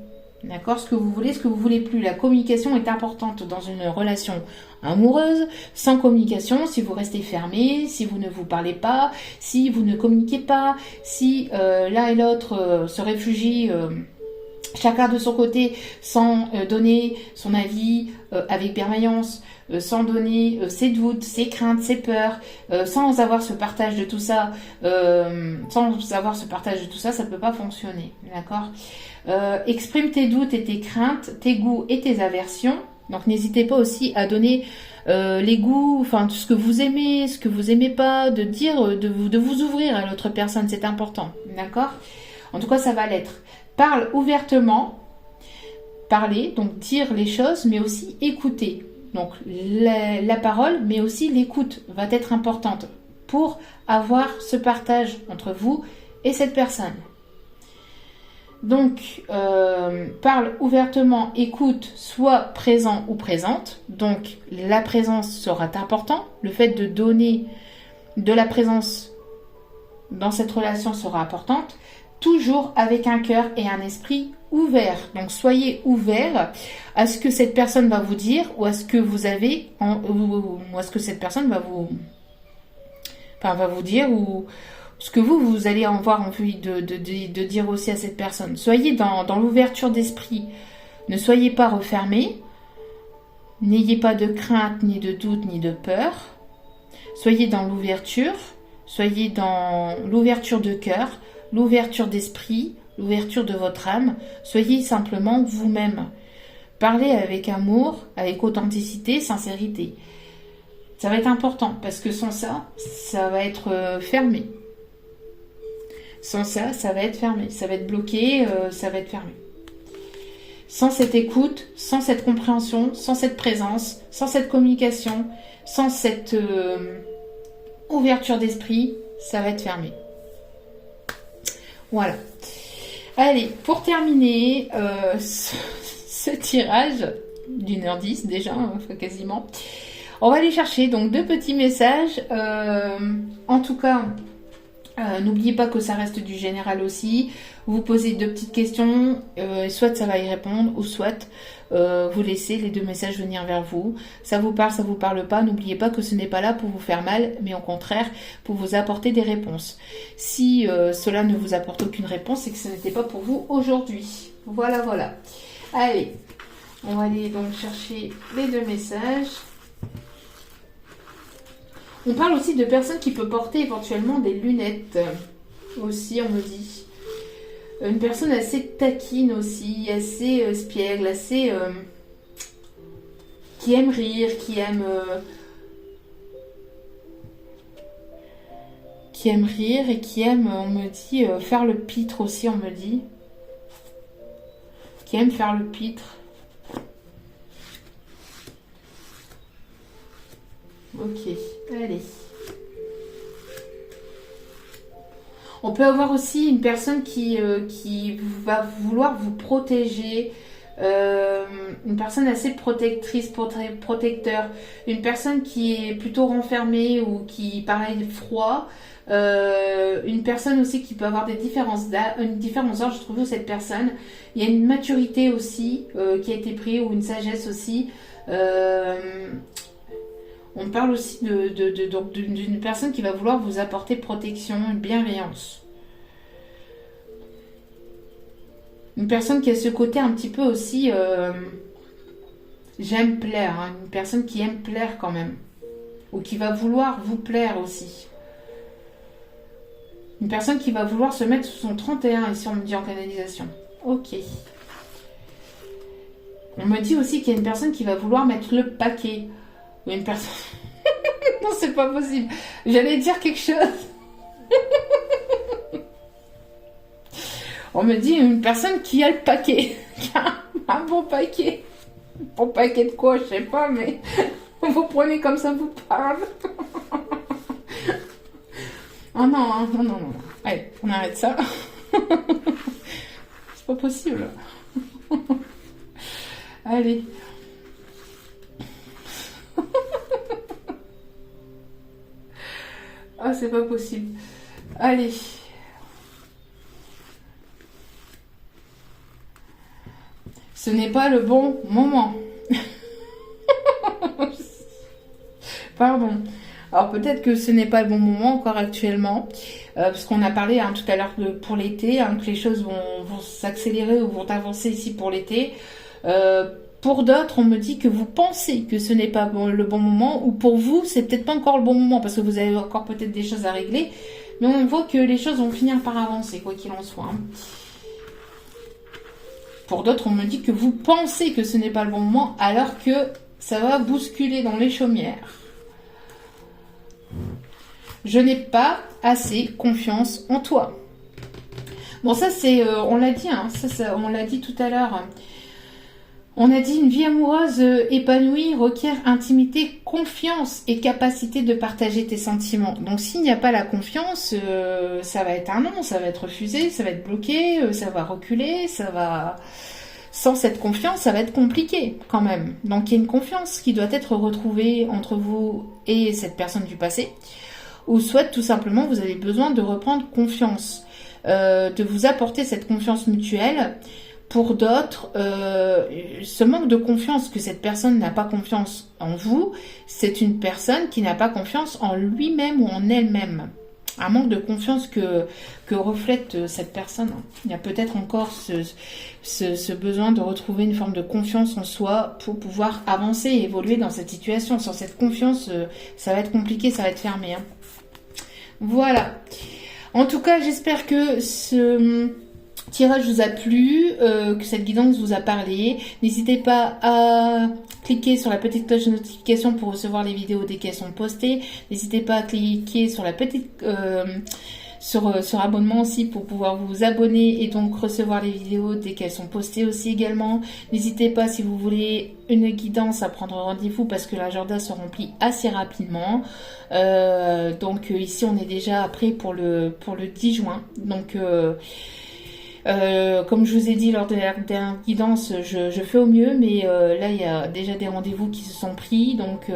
d'accord, ce que vous voulez plus. La communication est importante dans une relation amoureuse. Sans communication, si vous restez fermé, si vous ne vous parlez pas, si vous ne communiquez pas, si l'un et l'autre se réfugient chacun de son côté sans donner son avis avec bienveillance, sans donner ses doutes, ses craintes, ses peurs, sans avoir ce partage de tout ça, ça ne peut pas fonctionner, d'accord? Exprime tes doutes et tes craintes, tes goûts et tes aversions. Donc n'hésitez pas aussi à donner les goûts, enfin ce que vous aimez, ce que vous aimez pas, de dire, de vous ouvrir à l'autre personne, c'est important, d'accord? En tout cas, ça va l'être. Parle ouvertement, parler, donc dire les choses, mais aussi écouter. Donc la parole, mais aussi l'écoute va être importante pour avoir ce partage entre vous et cette personne. Donc, parle ouvertement, écoute, sois présent ou présente. Donc, la présence sera important. Le fait de donner de la présence dans cette relation sera importante. Toujours avec un cœur et un esprit ouvert. Donc, soyez ouvert à ce que cette personne va vous dire ou à ce que vous avez, ou à ce que cette personne va vous dire ou ce que vous allez avoir envie de dire aussi à cette personne. Soyez dans l'ouverture d'esprit. Ne soyez pas refermés. N'ayez pas de crainte, ni de doute, ni de peur. Soyez dans l'ouverture. Soyez dans l'ouverture de cœur, l'ouverture d'esprit, l'ouverture de votre âme. Soyez simplement vous-même. Parlez avec amour, avec authenticité, sincérité. Ça va être important parce que sans ça, ça va être fermé. Sans ça, ça va être fermé. Ça va être bloqué, ça va être fermé. Sans cette écoute, sans cette compréhension, sans cette présence, sans cette communication, sans cette ouverture d'esprit, ça va être fermé. Voilà. Allez, pour terminer ce tirage d'1h10 déjà, enfin, quasiment, on va aller chercher donc 2 petits messages. En tout cas, n'oubliez pas que ça reste du général aussi. Vous posez 2 petites questions, soit ça va y répondre, ou soit vous laissez les 2 messages venir vers vous. Ça vous parle pas. N'oubliez pas que ce n'est pas là pour vous faire mal, mais au contraire pour vous apporter des réponses. Si cela ne vous apporte aucune réponse, c'est que ce n'était pas pour vous aujourd'hui. Voilà. Allez, on va aller donc chercher les 2 messages. On parle aussi de personnes qui peuvent porter éventuellement des lunettes. Aussi, on me dit. Une personne assez taquine aussi, assez espiègle, assez... qui aime rire, qui aime rire et qui aime, on me dit, faire le pitre aussi, on me dit. Qui aime faire le pitre. Ok, allez. On peut avoir aussi une personne qui va vouloir vous protéger. Une personne assez protectrice, protecteur. Une personne qui est plutôt renfermée ou qui paraît froid. Une personne aussi qui peut avoir des différences d'âge, je trouve, cette personne. Il y a une maturité aussi qui a été prise, ou une sagesse aussi. On parle aussi d'une personne qui va vouloir vous apporter protection, bienveillance. Une personne qui a ce côté un petit peu aussi... j'aime plaire. Hein, une personne qui aime plaire quand même. Ou qui va vouloir vous plaire aussi. Une personne qui va vouloir se mettre sous son 31, ici on me dit en canalisation. Ok. On me dit aussi qu'il y a une personne qui va vouloir mettre le paquet. Ou une personne... non, c'est pas possible. J'allais dire quelque chose. On me dit une personne qui a le paquet. Qui a un bon paquet. Bon paquet de quoi, je sais pas, mais... vous prenez comme ça vous parle. Oh non, hein, non, non, non. Allez, on arrête ça. C'est pas possible. Allez. Ah, c'est pas possible. Allez. Ce n'est pas le bon moment. Pardon. Alors peut-être que ce n'est pas le bon moment encore actuellement, parce qu'on a parlé tout à l'heure pour l'été, que les choses vont s'accélérer ou vont avancer ici pour l'été. Pour d'autres, on me dit que vous pensez que ce n'est pas le bon moment, ou pour vous, c'est peut-être pas encore le bon moment, parce que vous avez encore peut-être des choses à régler, mais on voit que les choses vont finir par avancer, quoi qu'il en soit. Hein. Pour d'autres, on me dit que vous pensez que ce n'est pas le bon moment, alors que ça va bousculer dans les chaumières. Je n'ai pas assez confiance en toi. Bon, ça c'est, on l'a dit, hein, on l'a dit tout à l'heure. On a dit une vie amoureuse épanouie requiert intimité, confiance et capacité de partager tes sentiments. Donc s'il n'y a pas la confiance, ça va être un non, ça va être refusé, ça va être bloqué, ça va reculer, ça va... Sans cette confiance, ça va être compliqué quand même. Donc il y a une confiance qui doit être retrouvée entre vous et cette personne du passé. Ou soit tout simplement vous avez besoin de reprendre confiance, de vous apporter cette confiance mutuelle. Pour d'autres, ce manque de confiance que cette personne n'a pas confiance en vous, c'est une personne qui n'a pas confiance en lui-même ou en elle-même. Un manque de confiance que reflète cette personne. Il y a peut-être encore ce besoin de retrouver une forme de confiance en soi pour pouvoir avancer et évoluer dans cette situation. Sans cette confiance, ça va être compliqué, ça va être fermé. Hein. Voilà. En tout cas, j'espère que ce tirage vous a plu, que cette guidance vous a parlé. N'hésitez pas à cliquer sur la petite cloche de notification pour recevoir les vidéos dès qu'elles sont postées. N'hésitez pas à cliquer sur la petite sur abonnement aussi pour pouvoir vous abonner et donc recevoir les vidéos dès qu'elles sont postées aussi également. N'hésitez pas si vous voulez une guidance à prendre rendez-vous parce que l'agenda se remplit assez rapidement. Donc ici on est déjà prêt pour le 10 juin. Donc comme je vous ai dit lors de la dernière guidance, je fais au mieux, mais là il y a déjà des rendez-vous qui se sont pris, donc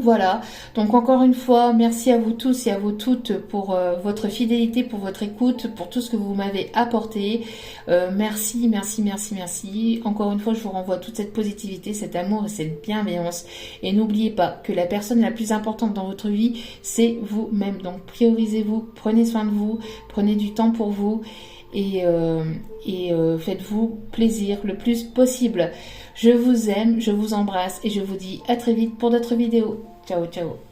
voilà. Donc encore une fois, merci à vous tous et à vous toutes pour votre fidélité, pour votre écoute, pour tout ce que vous m'avez apporté. Merci, merci, merci, merci. Encore une fois, je vous renvoie toute cette positivité, cet amour et cette bienveillance. Et n'oubliez pas que la personne la plus importante dans votre vie, c'est vous-même. Donc priorisez-vous, prenez soin de vous, prenez du temps pour vous. Et faites-vous plaisir le plus possible. Je vous aime, je vous embrasse et je vous dis à très vite pour d'autres vidéos. Ciao, ciao.